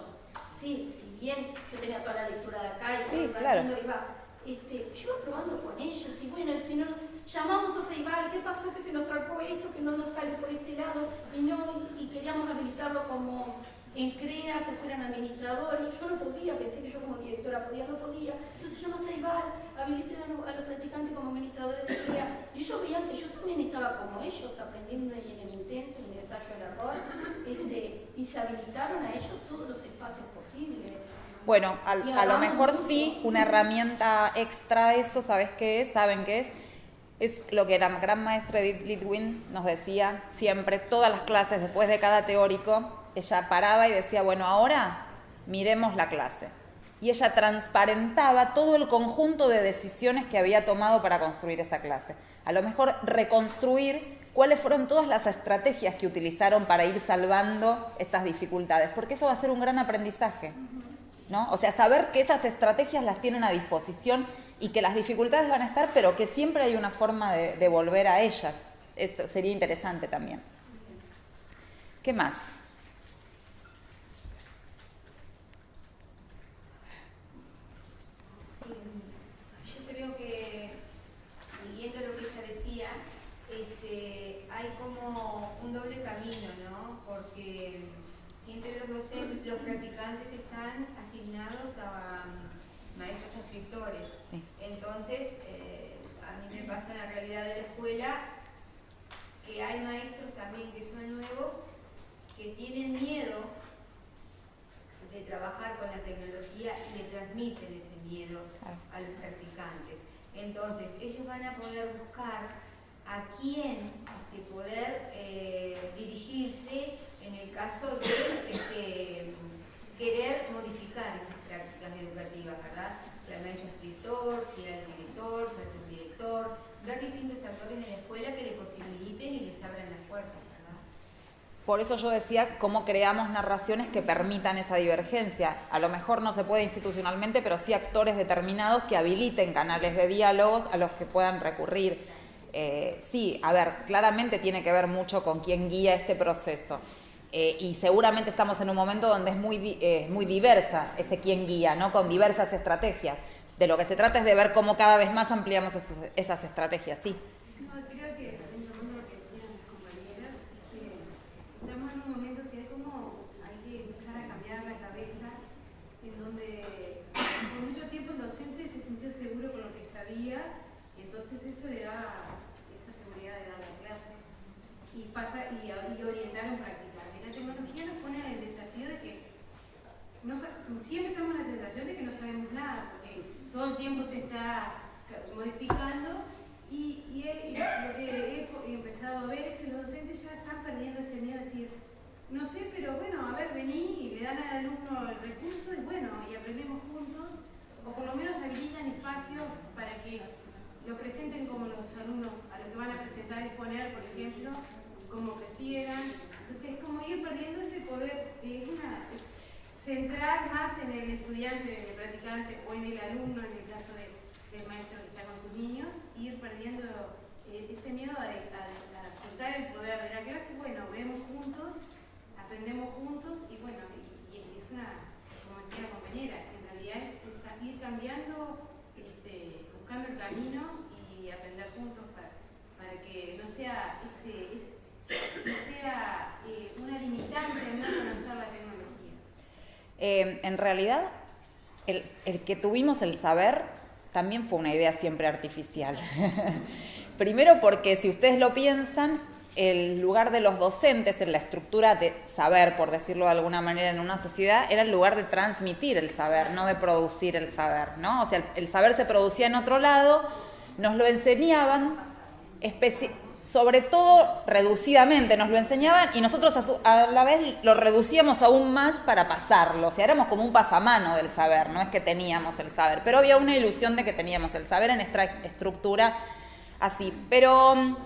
Sí, si bien yo tenía toda la lectura de acá y sí, claro. yo iba probando con ellos y bueno, si nos llamamos a Ceibal, ¿qué pasó? Que se nos trancó esto, que no nos sale por este lado y queríamos habilitarlo como en CREA, que fueran administradores. Yo no podía, pensé que yo como directora no podía. Entonces llama a Ceibal, habilité a los practicantes como administradores de CREA. Y ellos veían que yo también estaba como ellos, aprendiendo y en el intento, en el ensayo del error, y se habilitaron a ellos todos los espacios posibles. Bueno, a lo mejor sí, una herramienta extra a eso, ¿saben qué es? Es lo que la gran maestra Edith Litwin nos decía siempre, todas las clases, después de cada teórico, ella paraba y decía, bueno, ahora miremos la clase. Y ella transparentaba todo el conjunto de decisiones que había tomado para construir esa clase. A lo mejor reconstruir cuáles fueron todas las estrategias que utilizaron para ir salvando estas dificultades, porque eso va a ser un gran aprendizaje, ¿no? O sea, saber que esas estrategias las tienen a disposición y que las dificultades van a estar, pero que siempre hay una forma de volver a ellas. Eso sería interesante también. ¿Qué más? Yo creo que, siguiendo lo que ella decía, hay como un doble camino, ¿no? Porque siempre los practicantes están asignados a maestros suscriptores. Sí. Entonces, a mí me pasa en la realidad de la escuela que hay maestros también que son nuevos, que tienen miedo de trabajar con la tecnología y le transmiten ese miedo a los practicantes. Entonces, ellos van a poder buscar a quién poder dirigirse en el caso de querer modificar esas prácticas educativas, ¿verdad? Sea el maestro escritor, sea el director, sea el subdirector, ver distintos actores en la escuela que le posibiliten y les abran las puertas, ¿verdad? Por eso yo decía cómo creamos narraciones que permitan esa divergencia. A lo mejor no se puede institucionalmente, pero sí actores determinados que habiliten canales de diálogos a los que puedan recurrir. Sí, a ver, claramente tiene que ver mucho con quién guía este proceso. Y seguramente estamos en un momento donde es muy diversa ese quién guía, ¿no? Con diversas estrategias. De lo que se trata es de ver cómo cada vez más ampliamos esas estrategias, sí. No, creo que, retomando lo que decían las compañeras, es que estamos en un momento que es como hay que empezar a cambiar la cabeza, en donde por mucho tiempo el docente se sintió seguro con lo que sabía, y entonces eso le da esa seguridad de dar la clase y orientar a un practicante. La tecnología nos pone en el desafío de que siempre estamos en la sensación de que no sabemos nada, porque todo el tiempo se está modificando y lo que he empezado a ver es que los docentes ya están perdiendo ese miedo de decir, no sé, pero bueno, a ver, vení y le dan al alumno el recurso y bueno, y aprendemos juntos, o por lo menos habilitan espacios para que lo presenten como los alumnos a los que van a presentar y exponer, por ejemplo, como prefieran. Entonces es como ir perdiendo ese poder, centrar más en el estudiante, en el practicante o en el alumno, en el caso del maestro que está con sus niños, ir perdiendo ese miedo a soltar el poder de la clase. Bueno, vemos juntos, aprendemos juntos y bueno, y es una, como decía la compañera, en realidad es ir cambiando, buscando el camino y aprender juntos para que no sea, una limitante no conocer la tecnología. En realidad, el que tuvimos el saber también fue una idea siempre artificial. Primero porque si ustedes lo piensan, el lugar de los docentes en la estructura de saber, por decirlo de alguna manera, en una sociedad, era el lugar de transmitir el saber, no de producir el saber, ¿no? O sea, el saber se producía en otro lado, nos lo enseñaban, sobre todo reducidamente nos lo enseñaban y nosotros a la vez lo reducíamos aún más para pasarlo. O sea, éramos como un pasamano del saber, no es que teníamos el saber, pero había una ilusión de que teníamos el saber en esta estructura así. Pero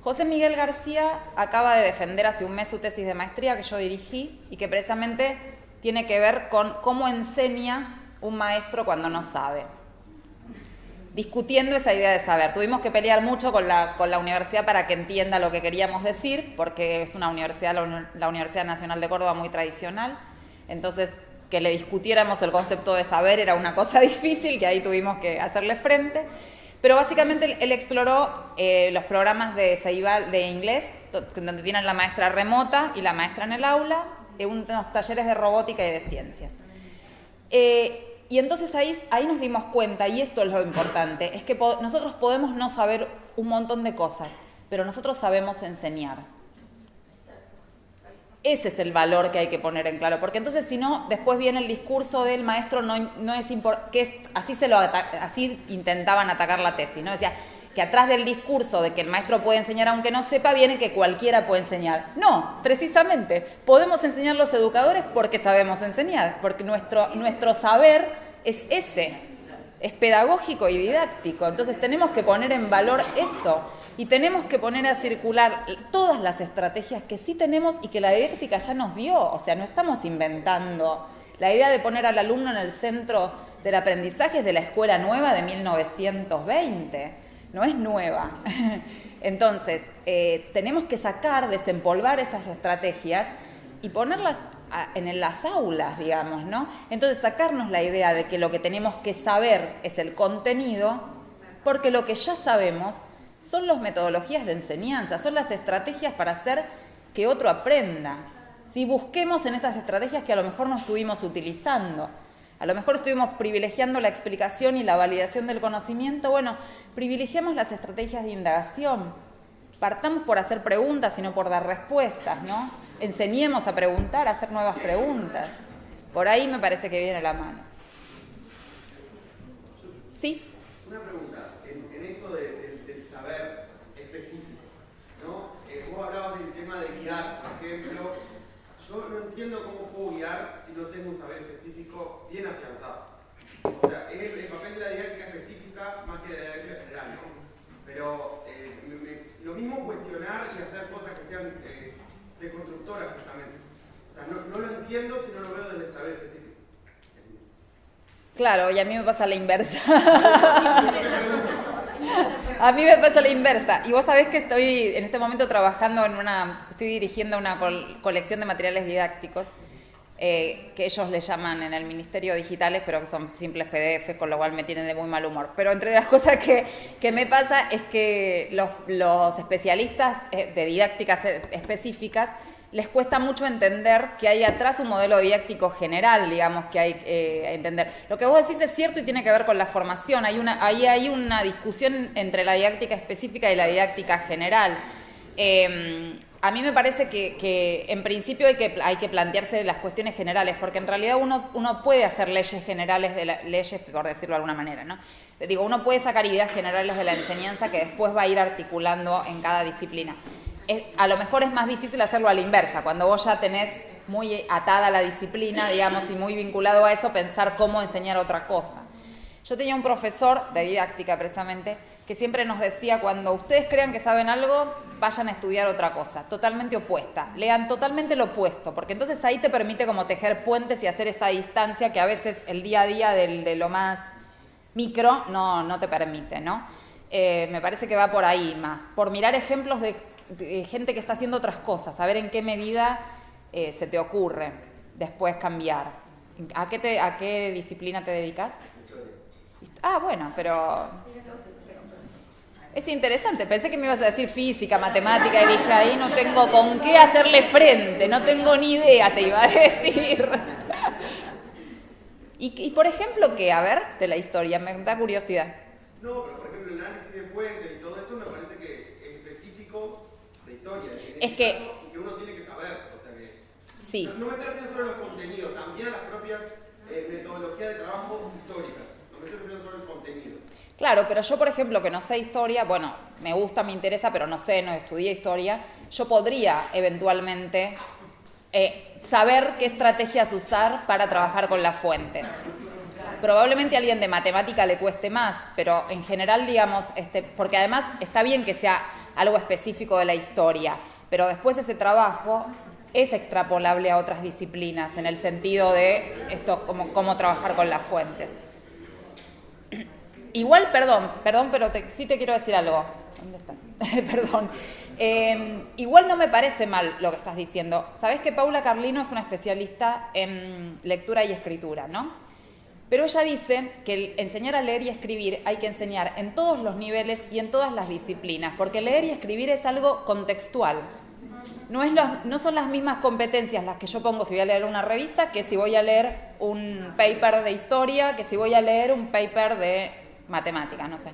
José Miguel García acaba de defender hace un mes su tesis de maestría que yo dirigí y que precisamente tiene que ver con cómo enseña un maestro cuando no sabe. Discutiendo esa idea de saber. Tuvimos que pelear mucho con la universidad para que entienda lo que queríamos decir, porque es una universidad, la Universidad Nacional de Córdoba, muy tradicional. Entonces, que le discutiéramos el concepto de saber era una cosa difícil, que ahí tuvimos que hacerle frente. Pero básicamente él exploró los programas de Ceibal de inglés, donde tienen la maestra remota y la maestra en el aula, unos talleres de robótica y de ciencias. Y entonces ahí nos dimos cuenta, y esto es lo importante, es que nosotros podemos no saber un montón de cosas, pero nosotros sabemos enseñar. Ese es el valor que hay que poner en claro, porque entonces si no, después viene el discurso del maestro, no es importante, así intentaban atacar la tesis, ¿no? Decía que atrás del discurso de que el maestro puede enseñar aunque no sepa, viene que cualquiera puede enseñar. No, precisamente, podemos enseñar los educadores porque sabemos enseñar, porque nuestro saber es pedagógico y didáctico. Entonces tenemos que poner en valor eso y tenemos que poner a circular todas las estrategias que sí tenemos y que la didáctica ya nos dio. O sea, no estamos inventando. La idea de poner al alumno en el centro del aprendizaje es de la escuela nueva de 1920. No es nueva. Entonces, tenemos que desempolvar esas estrategias y ponerlas en las aulas, digamos, ¿no? Entonces, sacarnos la idea de que lo que tenemos que saber es el contenido, porque lo que ya sabemos son las metodologías de enseñanza, son las estrategias para hacer que otro aprenda. ¿sí? Busquemos en esas estrategias que a lo mejor no estuvimos utilizando. A lo mejor estuvimos privilegiando la explicación y la validación del conocimiento. Bueno, privilegiemos las estrategias de indagación. Partamos por hacer preguntas y no por dar respuestas, ¿no? Enseñemos a preguntar, a hacer nuevas preguntas. Por ahí me parece que viene la mano. ¿Sí? Una pregunta, en eso del saber específico, ¿no? Vos hablabas del tema de guiar, por ejemplo. Yo no entiendo cómo puedo guiar si no tengo un saber específico bien afianzado. O sea, es el papel de la didáctica específica más que de la didáctica general, ¿no? Pero lo mismo cuestionar y hacer cosas que sean deconstructoras, justamente. O sea, no lo entiendo si no lo veo desde el saber específico. Claro, y a mí me pasa la inversa. A mí me pasa la inversa. Y vos sabés que estoy en este momento trabajando estoy dirigiendo una colección de materiales didácticos que ellos le llaman en el Ministerio digitales, pero que son simples PDF, con lo cual me tienen de muy mal humor. Pero entre las cosas que me pasa es que los especialistas de didácticas específicas les cuesta mucho entender que hay atrás un modelo didáctico general, digamos, que hay que entender. Lo que vos decís es cierto y tiene que ver con la formación. Ahí hay una discusión entre la didáctica específica y la didáctica general. A mí me parece que en principio hay que plantearse las cuestiones generales, porque en realidad uno puede hacer leyes generales, leyes, por decirlo de alguna manera, ¿no? Digo, uno puede sacar ideas generales de la enseñanza que después va a ir articulando en cada disciplina. A lo mejor es más difícil hacerlo a la inversa, cuando vos ya tenés muy atada la disciplina, digamos, y muy vinculado a eso, pensar cómo enseñar otra cosa. Yo tenía un profesor de didáctica, precisamente, que siempre nos decía, cuando ustedes crean que saben algo, vayan a estudiar otra cosa, totalmente opuesta. Lean totalmente lo opuesto, porque entonces ahí te permite como tejer puentes y hacer esa distancia que a veces el día a día de lo más micro no te permite, ¿no? Me parece que va por ahí más, por mirar ejemplos de gente que está haciendo otras cosas, a ver en qué medida se te ocurre después cambiar. ¿A qué disciplina te dedicas? Ah, bueno, pero es interesante. Pensé que me ibas a decir física, matemática, y dije, ahí no tengo con qué hacerle frente, no tengo ni idea, te iba a decir. Y por ejemplo, ¿qué? A ver, de la historia, me da curiosidad. No, pero por ejemplo, el análisis de fuentes y todo eso me parece que es específico de historia. Es que uno tiene que saber, o sea que... Sí. No me refiero solo a los contenidos, también a las propias metodologías de trabajo históricas. No me estoy refiriendo solo al contenido. Claro, pero yo, por ejemplo, que no sé historia, bueno, me gusta, me interesa, pero no estudié historia, yo podría eventualmente saber qué estrategias usar para trabajar con las fuentes. Probablemente a alguien de matemática le cueste más, pero en general, digamos, porque además está bien que sea algo específico de la historia, pero después ese trabajo es extrapolable a otras disciplinas, en el sentido de esto, cómo trabajar con las fuentes. Igual, perdón, pero sí te quiero decir algo. ¿Dónde está? Perdón. Igual no me parece mal lo que estás diciendo. Sabés que Paula Carlino es una especialista en lectura y escritura, ¿no? Pero ella dice que enseñar a leer y escribir hay que enseñar en todos los niveles y en todas las disciplinas, porque leer y escribir es algo contextual. No son las mismas competencias las que yo pongo si voy a leer una revista que si voy a leer un paper de historia, que si voy a leer un paper de matemáticas, no sé.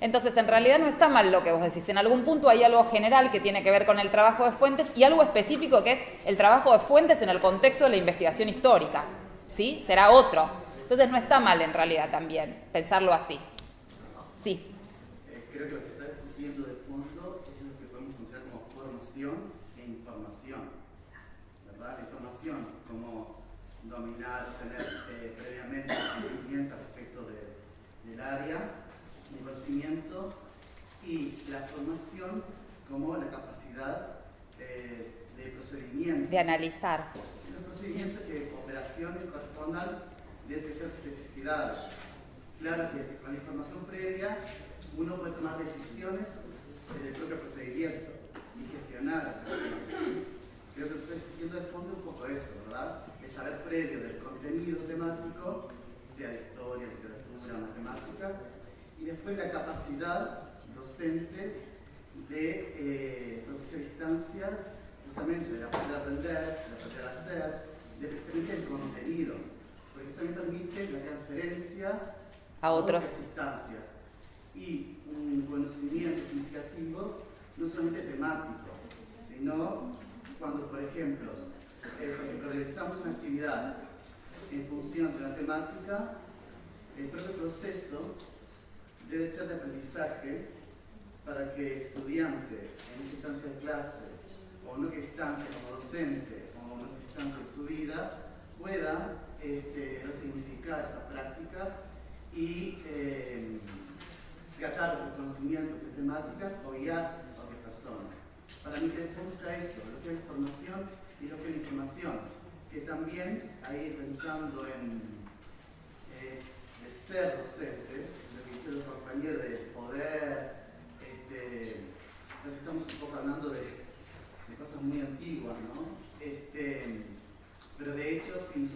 Entonces, en realidad no está mal lo que vos decís. En algún punto hay algo general que tiene que ver con el trabajo de fuentes y algo específico que es el trabajo de fuentes en el contexto de la investigación histórica. ¿Sí? Será otro. Entonces no está mal en realidad también pensarlo así. Sí. Creo que lo que se está discutiendo de fondo es lo que podemos considerar como formación e información. ¿Verdad? La información, como dominar, tener previamente conocimiento respecto del área, el conocimiento, y la formación como la capacidad de procedimiento. De analizar. Los procedimientos que operaciones correspondan de especificidades. Claro que con la información previa uno puede tomar decisiones en el propio procedimiento y gestionar esa información. Creo que estoy discutiendo de fondo un poco eso, ¿verdad? El saber previo del contenido temático, sea de historia, literatura, matemáticas, y después la capacidad docente de propiciar instancias justamente de aprender a aprender, de aprender a hacer, de preferencia el contenido, porque eso también permite la transferencia a otras instancias y un conocimiento significativo no solamente temático, sino cuando, por ejemplo, realizamos una actividad en función de una temática, el propio proceso debe ser de aprendizaje para que el estudiante en esa instancia de clase, o en otra instancia como docente, o en otra instancia de su vida, pueda resignificar esa práctica y tratar los conocimientos de temáticas o guiar a otras personas. Para mí que busca eso, lo que es la formación y lo que es la información, que también ahí pensando en ser docente, lo que dijeron los compañeros de poder, estamos un poco hablando de cosas muy antiguas, ¿no? Pero de hecho, si el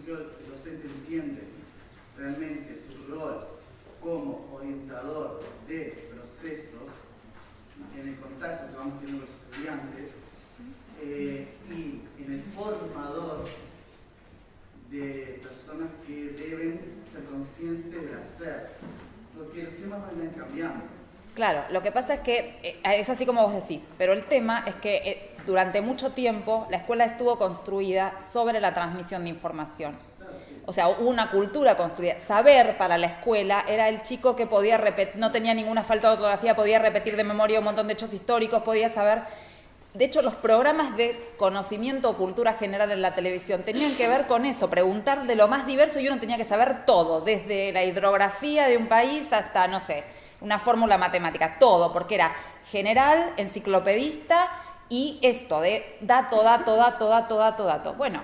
docente entiende realmente su rol como orientador de procesos en el contacto que vamos teniendo con los estudiantes y en el formador de personas que deben ser conscientes del hacer, porque los temas van a ir cambiando. Claro, lo que pasa es que es así como vos decís, pero el tema es que durante mucho tiempo la escuela estuvo construida sobre la transmisión de información. O sea, hubo una cultura construida. Saber para la escuela era el chico que podía repetir, no tenía ninguna falta de ortografía, podía repetir de memoria un montón de hechos históricos, podía saber. De hecho, los programas de conocimiento o cultura general en la televisión tenían que ver con eso, preguntar de lo más diverso y uno tenía que saber todo, desde la hidrografía de un país hasta, no sé, una fórmula matemática, todo, porque era general, enciclopedista y esto de dato. Bueno,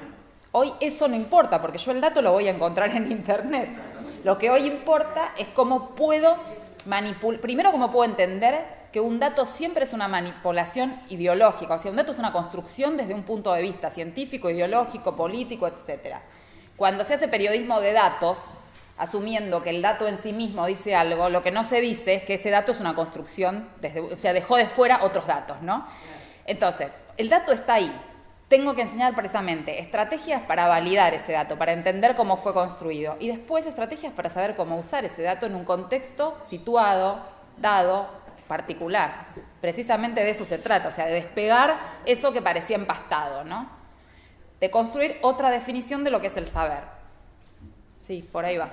hoy eso no importa, porque yo el dato lo voy a encontrar en internet. Lo que hoy importa es cómo puedo manipular, primero cómo puedo entender que un dato siempre es una manipulación ideológica, o sea, un dato es una construcción desde un punto de vista científico, ideológico, político, etc. Cuando se hace periodismo de datos, asumiendo que el dato en sí mismo dice algo, lo que no se dice es que ese dato es una construcción, o sea, dejó de fuera otros datos, ¿no? Entonces, el dato está ahí. Tengo que enseñar precisamente estrategias para validar ese dato, para entender cómo fue construido, y después estrategias para saber cómo usar ese dato en un contexto situado, dado, particular. Precisamente de eso se trata, o sea, de despegar eso que parecía empastado, ¿no? De construir otra definición de lo que es el saber. Sí, por ahí va.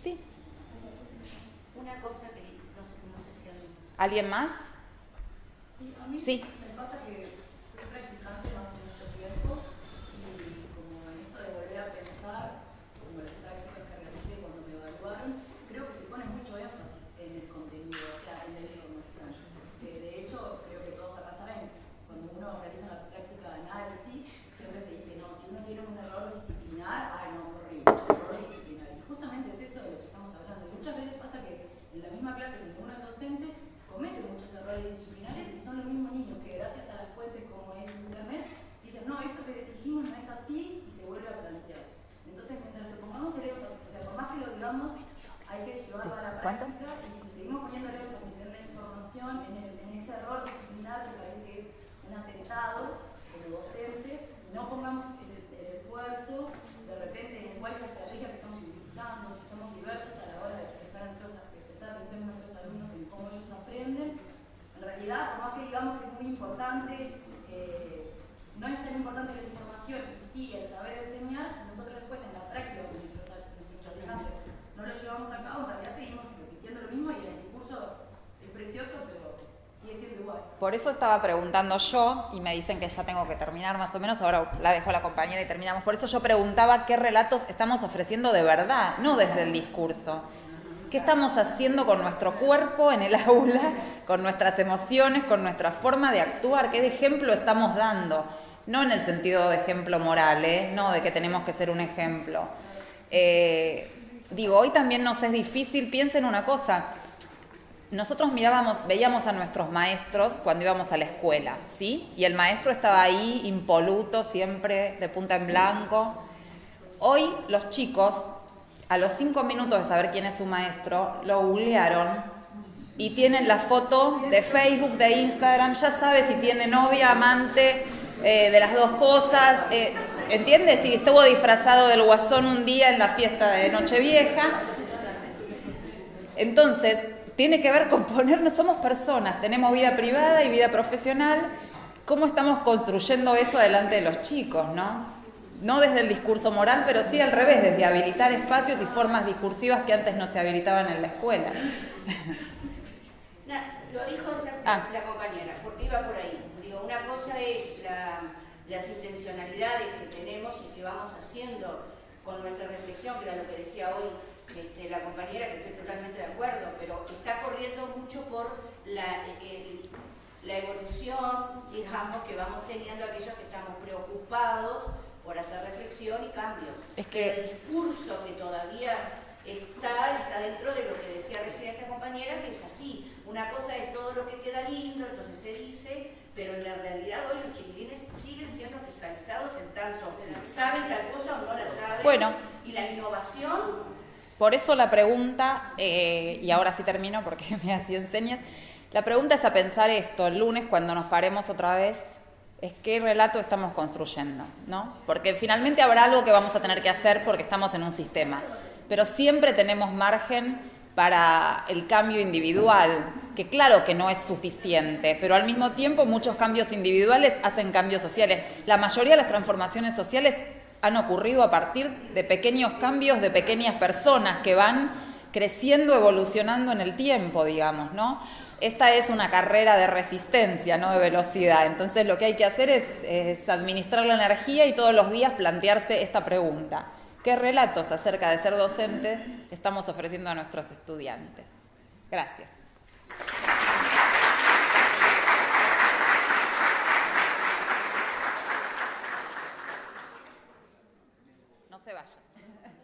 Sí. Una cosa que no sé si ¿Alguien más? Sí, a mí Sí. me pasa que soy practicante no hace mucho tiempo y como en esto de volver a pensar, como las prácticas que realicé cuando me evaluaron, creo que se pone mucho énfasis en el contenido, o sea, en la información. De hecho, creo que todos acá saben, cuando uno realiza una práctica de análisis, siempre se dice, no, si uno tiene un error disciplinar, ay no, horrible, error disciplinar. Y justamente es eso de lo que estamos hablando. Y muchas veces pasa que en la misma clase, cuando uno es docente, comete muchos errores disciplinares y son los mismos niños que gracias a las fuentes como es internet dicen, no, esto que dijimos no es así y se vuelve a plantear. Entonces, mientras que pongamos el énfasis, o sea, por más que lo digamos, hay que llevarlo a la práctica y si seguimos poniendo el énfasis en la información, en ese error disciplinar que parece que es un atentado como docentes, y no pongamos el esfuerzo, de repente, en cuál es la estrategia que estamos utilizando, si somos diversos a la hora de prestar atención a nuestros alumnos en cómo ellos aprenden. En realidad, por más que digamos que es muy importante, no es tan importante la información y sí el saber enseñar, si nosotros después en la práctica con nuestros practicantes no lo llevamos a cabo, en realidad seguimos repitiendo lo mismo y el discurso es precioso, pero sigue siendo igual. Por eso estaba preguntando yo, y me dicen que ya tengo que terminar más o menos, ahora la dejo a la compañera y terminamos. Por eso yo preguntaba qué relatos estamos ofreciendo de verdad, no desde el discurso. ¿Qué estamos haciendo con nuestro cuerpo en el aula, con nuestras emociones, con nuestra forma de actuar? ¿Qué ejemplo estamos dando? No en el sentido de ejemplo moral, no de que tenemos que ser un ejemplo. Hoy también nos es difícil, piensen una cosa. Nosotros veíamos a nuestros maestros cuando íbamos a la escuela, ¿sí? Y el maestro estaba ahí, impoluto, siempre de punta en blanco. Hoy los chicos, a los 5 minutos de saber quién es su maestro, lo googlearon y tienen la foto de Facebook, de Instagram, ya sabe si tiene novia, amante, de las dos cosas, ¿entiendes? Si estuvo disfrazado del Guasón un día en la fiesta de Nochevieja. Entonces, tiene que ver con ponernos, somos personas, tenemos vida privada y vida profesional. ¿Cómo estamos construyendo eso delante de los chicos, no? No desde el discurso moral, pero sí al revés, desde habilitar espacios y formas discursivas que antes no se habilitaban en la escuela. Lo dijo la compañera, porque iba por ahí. Digo, una cosa es las intencionalidades que tenemos y que vamos haciendo con nuestra reflexión, que era lo que decía hoy la compañera, que estoy totalmente de acuerdo, pero está corriendo mucho por la evolución, digamos, que vamos teniendo aquellos que estamos preocupados por hacer reflexión y cambios. Es que el discurso que todavía está dentro de lo que decía recién esta compañera, que es así. Una cosa es todo lo que queda lindo, entonces se dice, pero en la realidad hoy los chiquilines siguen siendo fiscalizados en tanto saben tal cosa o no la saben. Bueno. Y la innovación... Por eso la pregunta, y ahora sí termino porque me hacía enseñas, la pregunta es a pensar esto el lunes cuando nos paremos otra vez, es qué relato estamos construyendo, ¿no? Porque finalmente habrá algo que vamos a tener que hacer porque estamos en un sistema, pero siempre tenemos margen para el cambio individual, que claro que no es suficiente, pero al mismo tiempo muchos cambios individuales hacen cambios sociales. La mayoría de las transformaciones sociales han ocurrido a partir de pequeños cambios de pequeñas personas que van creciendo, evolucionando en el tiempo, digamos, ¿no? Esta es una carrera de resistencia, no de velocidad. Entonces lo que hay que hacer es administrar la energía y todos los días plantearse esta pregunta. ¿Qué relatos acerca de ser docentes estamos ofreciendo a nuestros estudiantes? Gracias. No se vayan.